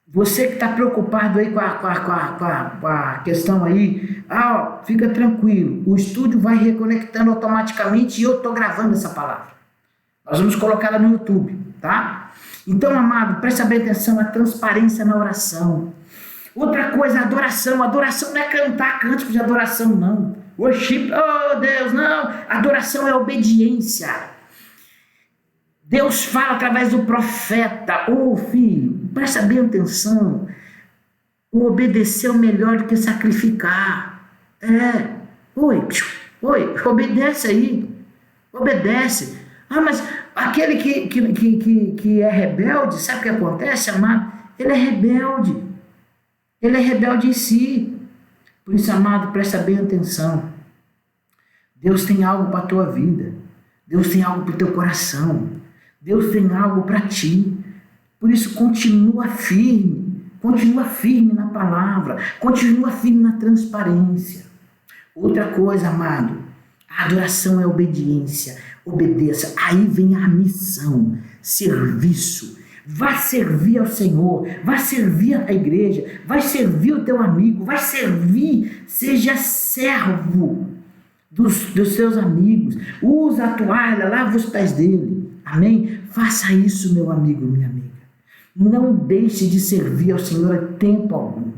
Você que está preocupado aí com a questão aí, fica tranquilo, o estúdio vai reconectando automaticamente e eu estou gravando essa palavra. Nós vamos colocar ela no YouTube, tá? Então, amado, presta bem atenção, a transparência na oração. Outra coisa, a adoração. Adoração não é cantar cânticos de adoração, não. Worship, oh Deus, não. Adoração é obediência. Deus fala através do profeta. Filho, presta bem atenção. O obedecer é o melhor do que sacrificar. Obedece aí. Obedece. Mas aquele que é rebelde, sabe o que acontece, amado? Ele é rebelde. Ele é rebelde em si. Por isso, amado, presta bem atenção. Deus tem algo para a tua vida. Deus tem algo para o teu coração. Deus tem algo para ti. Por isso, continua firme na palavra, continua firme na transparência. Outra coisa, amado, a adoração é obediência. Obedeça. Aí vem a missão, serviço. Vá servir ao Senhor, vá servir a igreja, vai servir o teu amigo, vai servir, seja servo dos seus amigos. Usa a toalha, lava os pés dele. Amém? Faça isso, meu amigo, minha amiga. Não deixe de servir ao Senhor em tempo algum,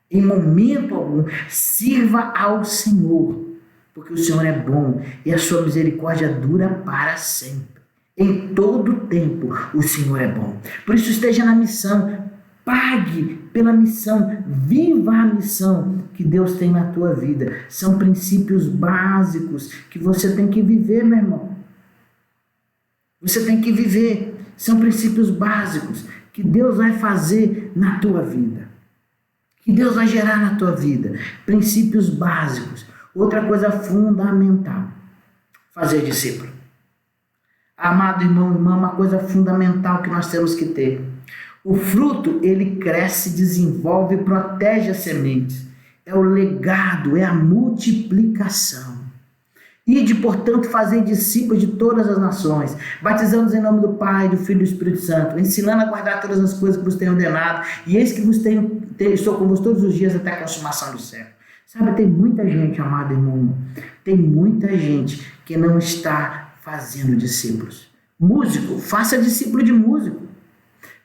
em momento algum. Sirva ao Senhor, porque o Senhor é bom e a sua misericórdia dura para sempre. Em todo tempo o Senhor é bom. Por isso esteja na missão, pague pela missão, viva a missão que Deus tem na tua vida. São princípios básicos que você tem que viver, meu irmão. Você tem que viver. São princípios básicos que Deus vai fazer na tua vida. que Deus vai gerar na tua vida? Princípios básicos. Outra coisa fundamental, fazer discípulo. Amado irmão e irmã, uma coisa fundamental que nós temos que ter. O fruto, ele cresce, desenvolve, protege as sementes. É o legado, é a multiplicação. Ide, portanto, fazer discípulos de todas as nações, batizando-os em nome do Pai, do Filho e do Espírito Santo, ensinando a guardar todas as coisas que vos tenho ordenado, e eis que estou convosco todos os dias até a consumação do século. Sabe, tem muita gente, amado irmão, tem muita gente que não está fazendo discípulos. Músico, faça discípulo de músico.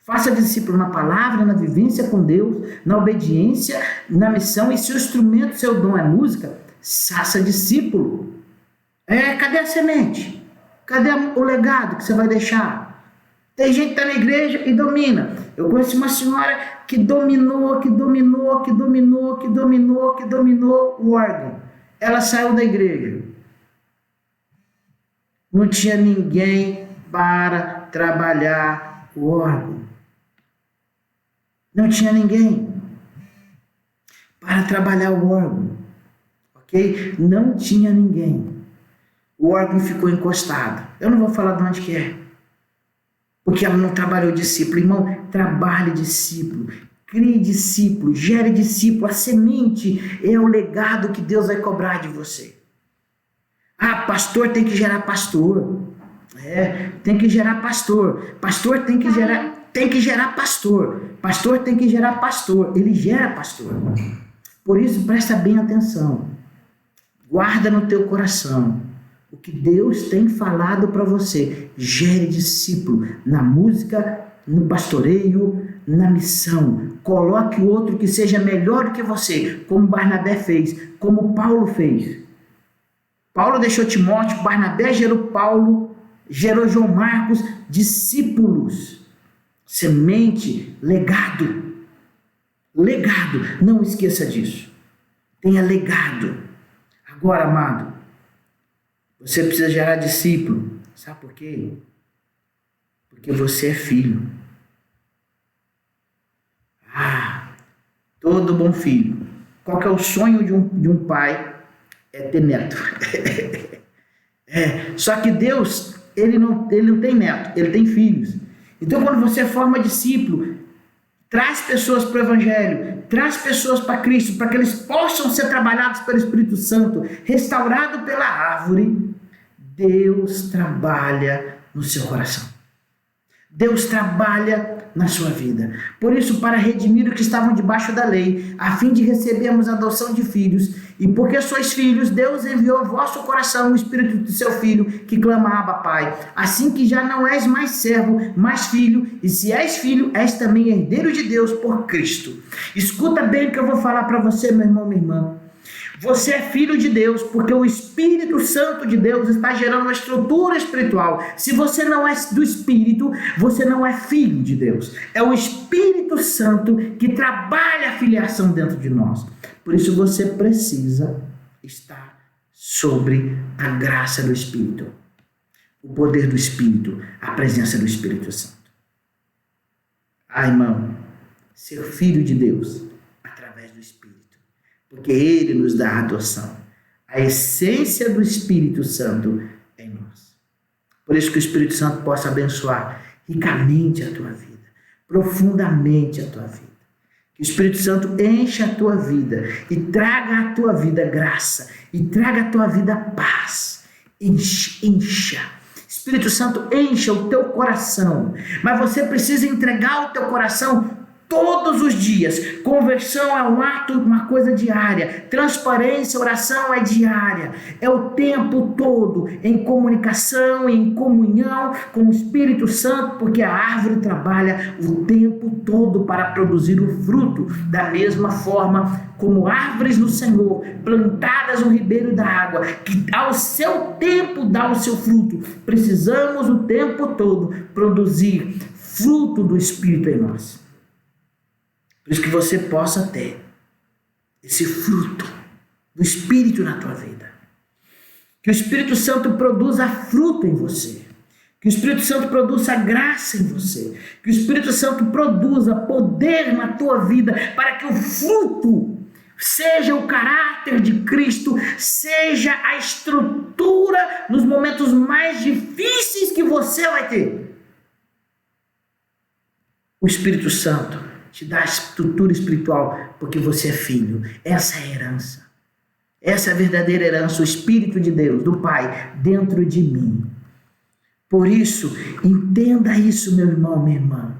Faça discípulo na palavra, na vivência com Deus, na obediência, na missão. E se o instrumento, seu dom é música, faça discípulo. Cadê a semente? Cadê o legado que você vai deixar? Tem gente que está na igreja e domina. Eu conheço uma senhora que dominou o órgão. Ela saiu da igreja. Não tinha ninguém para trabalhar o órgão. Não tinha ninguém para trabalhar o órgão. Ok? Não tinha ninguém. O órgão ficou encostado. Eu não vou falar de onde que é. Porque ela não trabalhou discípulo. Irmão, trabalhe discípulo. Crie discípulo. Gere discípulo. A semente é o legado que Deus vai cobrar de você. Pastor tem que gerar pastor. Tem que gerar pastor. Pastor tem que gerar pastor. Pastor tem que gerar pastor. Ele gera pastor. Por isso, presta bem atenção. Guarda no teu coração o que Deus tem falado para você. Gere discípulo na música, no pastoreio, na missão. Coloque o outro que seja melhor do que você, como Barnabé fez, como Paulo fez. Paulo deixou Timóteo, Barnabé gerou Paulo, gerou João Marcos, discípulos, semente, legado. Legado, não esqueça disso. Tenha legado. Agora, amado, você precisa gerar discípulo. Sabe por quê? Porque você é filho. Todo bom filho. Qual que é o sonho de um pai? É ter neto. Só que Deus, ele não tem neto, ele tem filhos. Então, quando você forma discípulo, traz pessoas para o Evangelho, traz pessoas para Cristo, para que eles possam ser trabalhados pelo Espírito Santo, restaurado pela árvore. Deus trabalha no seu coração. Deus trabalha na sua vida. Por isso, para redimir os que estavam debaixo da lei, a fim de recebermos a adoção de filhos, e porque sois filhos, Deus enviou ao vosso coração o Espírito do seu Filho, que clama Abba, Pai. Assim que já não és mais servo, mas filho, e se és filho, és também herdeiro de Deus por Cristo. Escuta bem o que eu vou falar para você, meu irmão, minha irmã. Você é filho de Deus, porque o Espírito Santo de Deus está gerando uma estrutura espiritual. Se você não é do Espírito, você não é filho de Deus. É o Espírito Santo que trabalha a filiação dentro de nós. Por isso você precisa estar sobre a graça do Espírito, o poder do Espírito, a presença do Espírito Santo. Irmão, ser filho de Deus através do Espírito. Porque Ele nos dá a adoção. A essência do Espírito Santo em nós. Por isso que o Espírito Santo possa abençoar ricamente a tua vida, profundamente a tua vida. Que o Espírito Santo encha a tua vida e traga à tua vida graça e traga à tua vida paz. Encha. Espírito Santo, encha o teu coração. Mas você precisa entregar o teu coração todos os dias. Conversão é um ato, uma coisa diária. Transparência, oração é diária. É o tempo todo em comunicação, em comunhão com o Espírito Santo, porque a árvore trabalha o tempo todo para produzir o fruto. Da mesma forma como árvores no Senhor, plantadas no ribeiro da água, que ao seu tempo dá o seu fruto. Precisamos o tempo todo produzir fruto do Espírito em nós. Por isso que você possa ter esse fruto do Espírito na tua vida. Que o Espírito Santo produza fruto em você. Que o Espírito Santo produza graça em você. Que o Espírito Santo produza poder na tua vida para que o fruto seja o caráter de Cristo, seja a estrutura nos momentos mais difíceis que você vai ter. O Espírito Santo te dá a estrutura espiritual porque você é filho. Essa é a herança. Essa é a verdadeira herança, o Espírito de Deus, do Pai, dentro de mim. Por isso, entenda isso, meu irmão, minha irmã.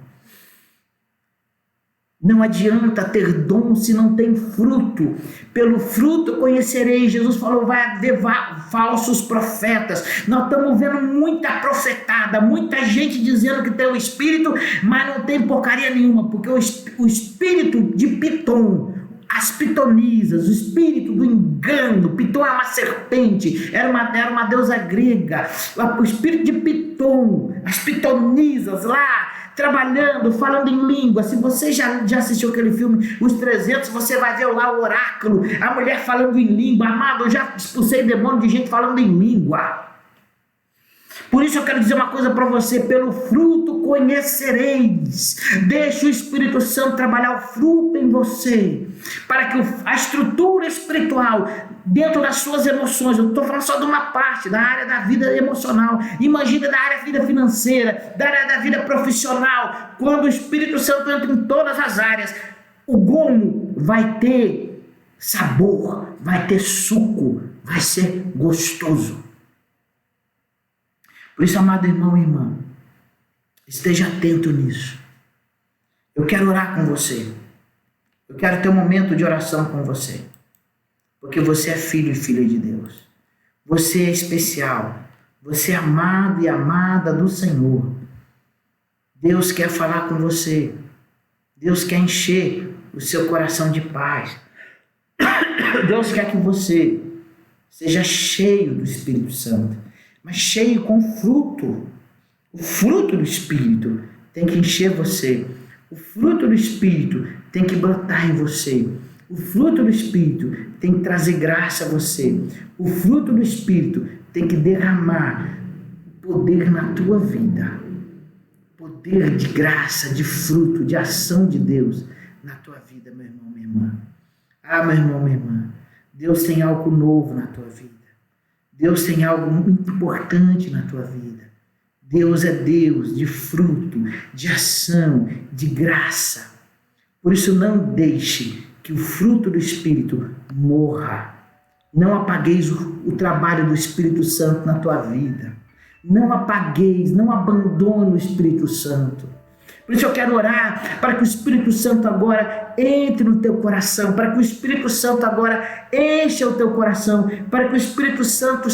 Não adianta ter dom se não tem fruto. Pelo fruto conhecereis. Jesus falou, vai haver falsos profetas. Nós estamos vendo muita profetada, muita gente dizendo que tem o Espírito, mas não tem porcaria nenhuma, porque o Espírito de Pitom, as pitonisas, o espírito do engano, Pitom é uma serpente, era uma deusa grega, o espírito de Pitom, as pitonisas lá, trabalhando, falando em língua. Se você já assistiu aquele filme Os 300, você vai ver lá o oráculo, a mulher falando em língua. Amado, eu já expulsei demônio de gente falando em língua. Por isso eu quero dizer uma coisa para você, pelo fruto conhecereis. Deixe o Espírito Santo trabalhar o fruto em você, para que a estrutura espiritual dentro das suas emoções, eu estou falando só de uma parte, da área da vida emocional, imagina da área da vida financeira, da área da vida profissional, quando o Espírito Santo entra em todas as áreas, o gomo vai ter sabor, vai ter suco, vai ser gostoso. Por isso, amado irmão e irmã, esteja atento nisso. Eu quero orar com você. Eu quero ter um momento de oração com você. Porque você é filho e filha de Deus. Você é especial. Você é amado e amada do Senhor. Deus quer falar com você. Deus quer encher o seu coração de paz. Deus quer que você seja cheio do Espírito Santo. Mas cheio com fruto. O fruto do Espírito tem que encher você. O fruto do Espírito tem que brotar em você. O fruto do Espírito tem que trazer graça a você. O fruto do Espírito tem que derramar poder na tua vida. Poder de graça, de fruto, de ação de Deus na tua vida, meu irmão, minha irmã. Ah, meu irmão, minha irmã, Deus tem algo novo na tua vida. Deus tem algo muito importante na tua vida. Deus é Deus de fruto, de ação, de graça. Por isso não deixe que o fruto do Espírito morra. Não apagueis o trabalho do Espírito Santo na tua vida. Não apagueis, não abandone o Espírito Santo. Por isso eu quero orar para que o Espírito Santo agora entre no teu coração, para que o Espírito Santo agora encha o teu coração, para que o Espírito Santo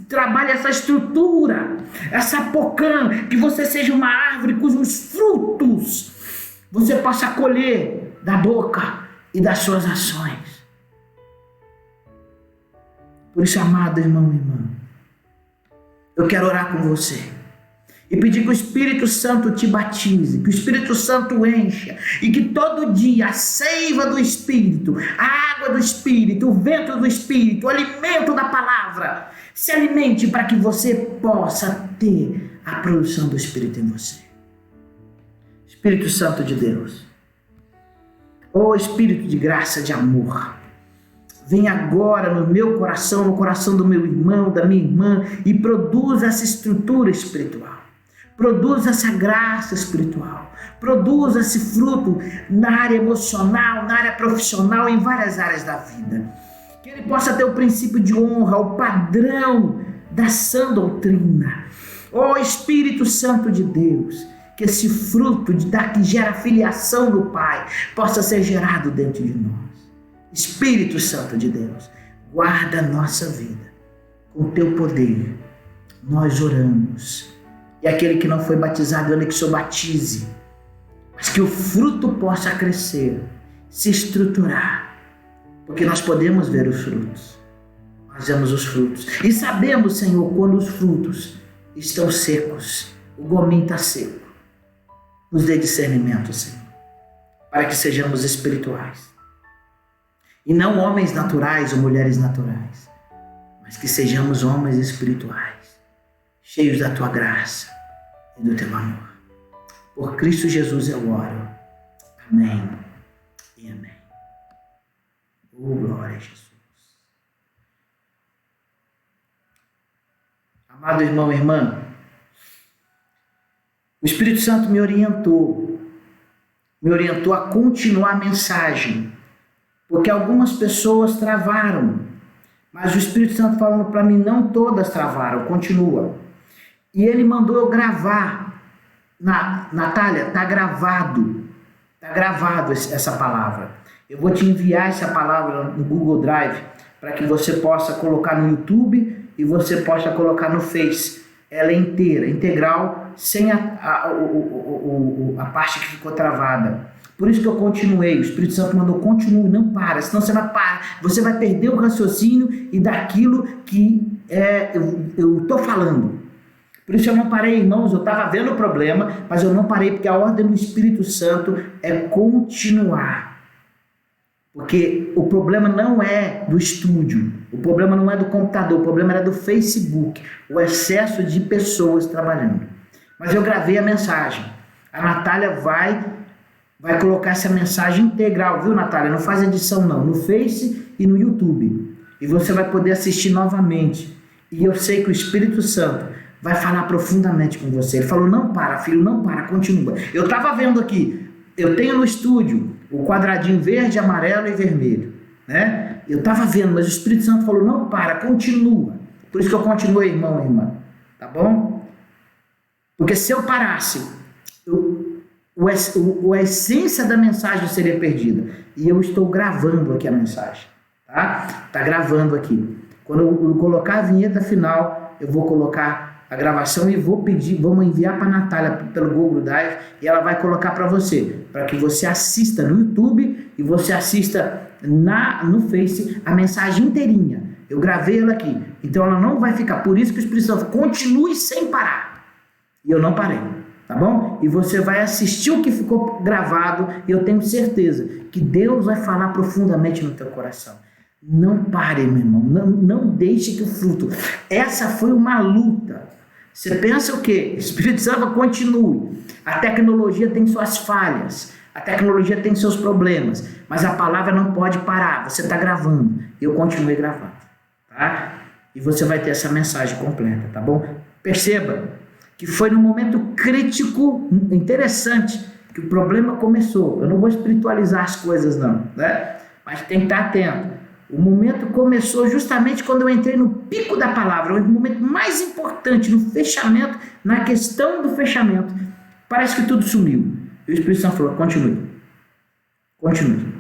trabalhe essa estrutura, essa pocã, que você seja uma árvore cujos frutos você possa colher da boca e das suas ações. Por isso, amado irmão e irmã, eu quero orar com você e pedir que o Espírito Santo te batize, que o Espírito Santo encha, e que todo dia a seiva do Espírito, a água do Espírito, o vento do Espírito, o alimento da palavra, se alimente para que você possa ter a produção do Espírito em você. Espírito Santo de Deus, ó Espírito de graça, de amor, vem agora no meu coração, no coração do meu irmão, da minha irmã, e produza essa estrutura espiritual. Produza essa graça espiritual. Produza esse fruto na área emocional, na área profissional, em várias áreas da vida. Que ele possa ter o princípio de honra, o padrão da sã doutrina. Ó Espírito Santo de Deus, que esse fruto que gera filiação do Pai possa ser gerado dentro de nós. Espírito Santo de Deus, guarda a nossa vida com o teu poder. Nós oramos. E aquele que não foi batizado, ele que se batize, mas que o fruto possa crescer, se estruturar, porque nós podemos ver os frutos. Nós vemos os frutos e sabemos, Senhor, quando os frutos estão secos, o gominho está seco. Nos dê discernimento, Senhor, para que sejamos espirituais. E não homens naturais ou mulheres naturais, mas que sejamos homens espirituais, cheios da tua graça e do teu amor. Por Cristo Jesus eu oro. Amém e amém. Oh, glória a Jesus. Amado irmão e irmã, o Espírito Santo me orientou a continuar a mensagem, porque algumas pessoas travaram, mas o Espírito Santo falando para mim, não todas travaram, continua. E ele mandou eu gravar. Natália, está gravado essa palavra. Eu vou te enviar essa palavra no Google Drive, para que você possa colocar no YouTube e você possa colocar no Face. Ela é inteira, integral, sem a parte que ficou travada. Por isso que eu continuei. O Espírito Santo mandou, continue, não para, senão você vai perder o raciocínio e daquilo que eu estou falando. Por isso eu não parei, irmãos, eu estava vendo o problema, mas eu não parei, porque a ordem do Espírito Santo é continuar. Porque o problema não é do estúdio, o problema não é do computador, o problema era do Facebook, o excesso de pessoas trabalhando. Mas eu gravei a mensagem. A Natália vai colocar essa mensagem integral, viu, Natália? Não faz edição não, no Face e no YouTube. E você vai poder assistir novamente. E eu sei que o Espírito Santo vai falar profundamente com você. Ele falou, não para, filho, não para, continua. Eu estava vendo aqui, eu tenho no estúdio o quadradinho verde, amarelo e vermelho, né? Eu estava vendo, mas o Espírito Santo falou, não para, continua. Por isso que eu continuei, irmão e irmã, tá bom? Porque se eu parasse, a essência da mensagem seria perdida. E eu estou gravando aqui a mensagem, tá? Tá gravando aqui. Quando eu colocar a vinheta final, eu vou colocar a gravação e vamos enviar para a Natália pelo Google Drive e ela vai colocar para você, para que você assista no YouTube e você assista no Face a mensagem inteirinha. Eu gravei ela aqui, então ela não vai ficar, por isso que o Espírito Santo continue sem parar. E eu não parei, tá bom? E você vai assistir o que ficou gravado e eu tenho certeza que Deus vai falar profundamente no teu coração. Não pare, meu irmão, não deixe que o fruto. Essa foi uma luta. Você pensa o quê? O Espírito Santo continue. A tecnologia tem suas falhas, a tecnologia tem seus problemas, mas a palavra não pode parar. Você está gravando, eu continuei gravando, tá? E você vai ter essa mensagem completa, tá bom? Perceba que foi num momento crítico, interessante, que o problema começou. Eu não vou espiritualizar as coisas não, né? Mas tem que estar atento. O momento começou justamente quando eu entrei no pico da palavra, o momento mais importante, no fechamento, na questão do fechamento. Parece que tudo sumiu. E o Espírito Santo falou, continue. Continue.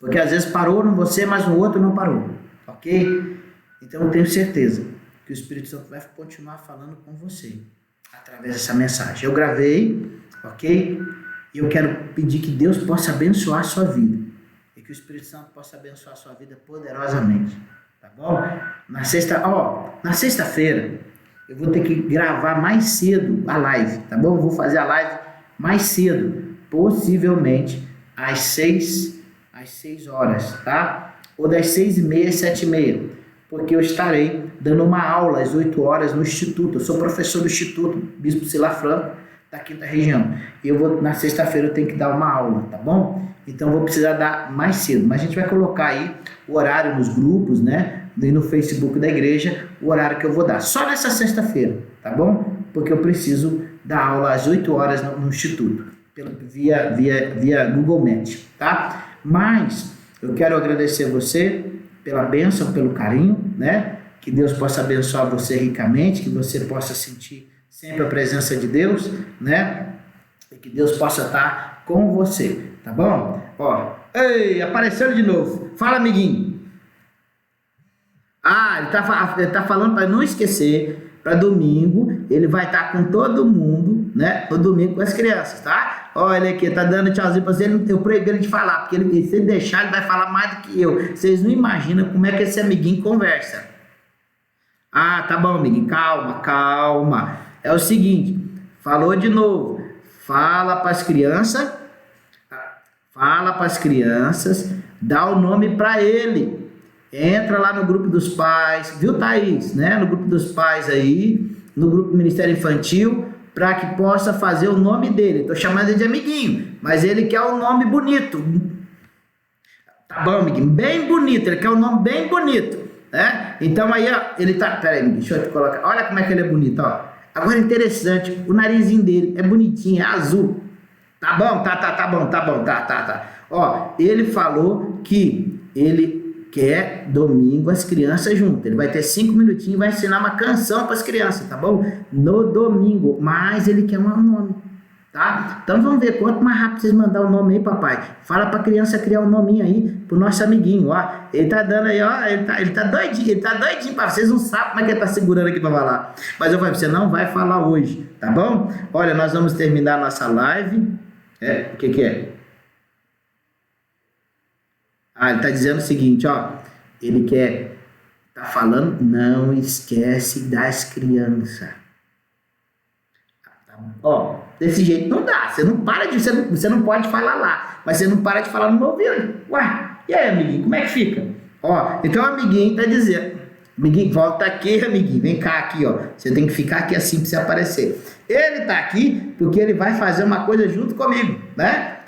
Porque às vezes parou em você, mas no outro não parou. Ok? Então eu tenho certeza que o Espírito Santo vai continuar falando com você através dessa mensagem. Eu gravei, ok? E eu quero pedir que Deus possa abençoar a sua vida. Que o Espírito Santo possa abençoar a sua vida poderosamente, tá bom? Na sexta-feira eu vou ter que gravar mais cedo a live, tá bom? Eu vou fazer a live mais cedo, possivelmente às 6 horas, tá? Ou das 6h30 às 7h30, porque eu estarei dando uma aula às 8 horas no Instituto. Eu sou professor do Instituto Bispo Silas Franco, da quinta região. E na sexta-feira eu tenho que dar uma aula, tá bom? Então vou precisar dar mais cedo, mas a gente vai colocar aí o horário nos grupos, né? E no Facebook da igreja, o horário que eu vou dar. Só nessa sexta-feira, tá bom? Porque eu preciso dar aula às 8 horas no Instituto, via Google Meet, tá? Mas eu quero agradecer você pela bênção, pelo carinho, né? Que Deus possa abençoar você ricamente, que você possa sentir sempre a presença de Deus, né? E que Deus possa estar com você. Tá bom? Ó, ei, apareceu de novo. Fala, amiguinho. Ele tá falando para não esquecer, para domingo, ele vai estar com todo mundo, né? No domingo com as crianças, tá? Olha aqui, tá dando tchauzinho para você. Eu proibi ele de falar, porque se ele deixar, ele vai falar mais do que eu. Vocês não imaginam como é que esse amiguinho conversa. Ah, tá bom, amiguinho. Calma. É o seguinte, falou de novo. Fala para as crianças, dá o nome para ele. Entra lá no grupo dos pais, viu, Thaís? Né? No grupo dos pais aí, no grupo Ministério Infantil para que possa fazer o nome dele. Estou chamando ele de amiguinho, mas ele quer um nome bonito. Tá bom, amiguinho? Bem bonito, ele quer um nome bem bonito, né? Então aí, ó, ele tá... Pera aí, amiguinho, deixa eu te colocar. Olha como é que ele é bonito, ó. Agora interessante, o narizinho dele é bonitinho, é azul. Tá bom? Tá. Ó, ele falou que ele quer domingo as crianças juntas. Ele vai ter 5 minutinhos e vai ensinar uma canção para as crianças, tá bom? No domingo, mas ele quer um nome, tá? Então vamos ver quanto mais rápido vocês mandar o nome aí, papai. Fala pra criança criar um nominho aí pro nosso amiguinho, ó. Ele tá dando aí, ó, ele tá doidinho pra vocês não sabem como é que ele tá segurando aqui pra falar. Mas eu falei, você não vai falar hoje, tá bom? Olha, nós vamos terminar a nossa live. O que é? Ele tá dizendo o seguinte, ó. Ele tá falando, não esquece das crianças. Ó, desse jeito não dá. Você não pode falar lá, mas você não para de falar no meu ouvido. Ué, e aí, amiguinho, como é que fica? Ó, então o amiguinho tá dizendo, amiguinho, volta aqui, amiguinho, vem cá aqui, ó. Você tem que ficar aqui assim pra você aparecer. Ele tá aqui porque ele vai fazer uma coisa junto comigo, né?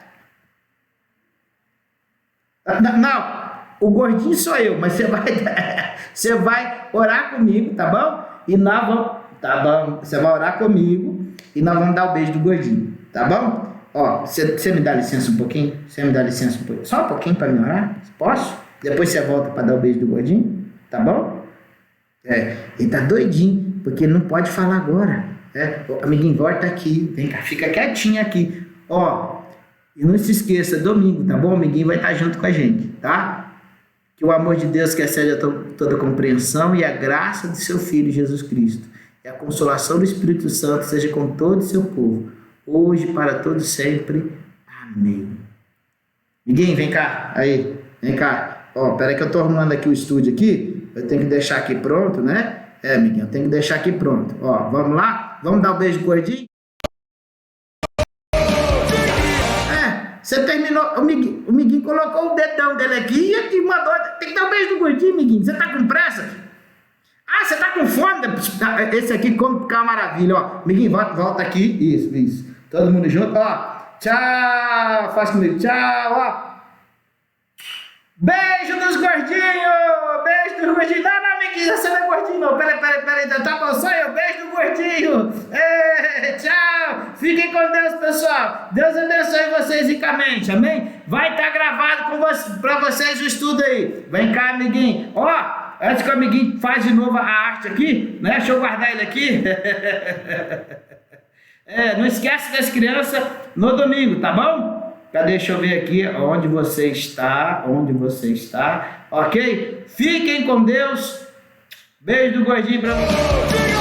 Não, o gordinho sou eu, mas você vai orar comigo, tá bom? E nós vamos, tá bom? Você vai orar comigo e nós vamos dar o beijo do gordinho, tá bom? Ó, você me dá licença um pouquinho? Você me dá licença um pouquinho? Só um pouquinho para me orar? Posso? Depois você volta para dar o beijo do gordinho, tá bom? Ele tá doidinho, porque ele não pode falar agora. Amiguinho, volta aqui, vem cá, fica quietinho aqui. Ó, e não se esqueça, domingo, tá bom? O amiguinho vai estar junto com a gente, tá? Que o amor de Deus que excede toda compreensão e a graça de seu Filho Jesus Cristo e a consolação do Espírito Santo seja com todo o seu povo, hoje para todos sempre. Amém. Amiguinho, vem cá, aí, vem cá. Ó, peraí que eu tô arrumando aqui o estúdio aqui, eu tenho que deixar aqui pronto, né? Amiguinho, eu tenho que deixar aqui pronto. Ó, vamos lá? Vamos dar um beijo pro gordinho? Você terminou, o Miguinho colocou o dedão dele aqui e mandou, tem que dar um beijo no gordinho, Miguinho, você tá com pressa? Você tá com fome? Esse aqui come ficar uma maravilha, ó. Miguinho, volta aqui, isso, todo mundo junto, ó, tchau, faz comigo, tchau, ó. Beijo dos gordinhos, não, Miguinho, você não é gordinho não, peraí, tá bom, só eu, beijo do gordinho, tchau, fiquem com Deus, pessoal, Deus abençoe vocês ricamente, amém? Vai estar gravado para vocês o estudo aí, vem cá, amiguinho, ó, antes que o amiguinho faz de novo a arte aqui, né, deixa eu guardar ele aqui, não esquece das crianças no domingo, tá bom? Deixa eu ver aqui onde você está, ok? Fiquem com Deus, beijo do gordinho pra vocês.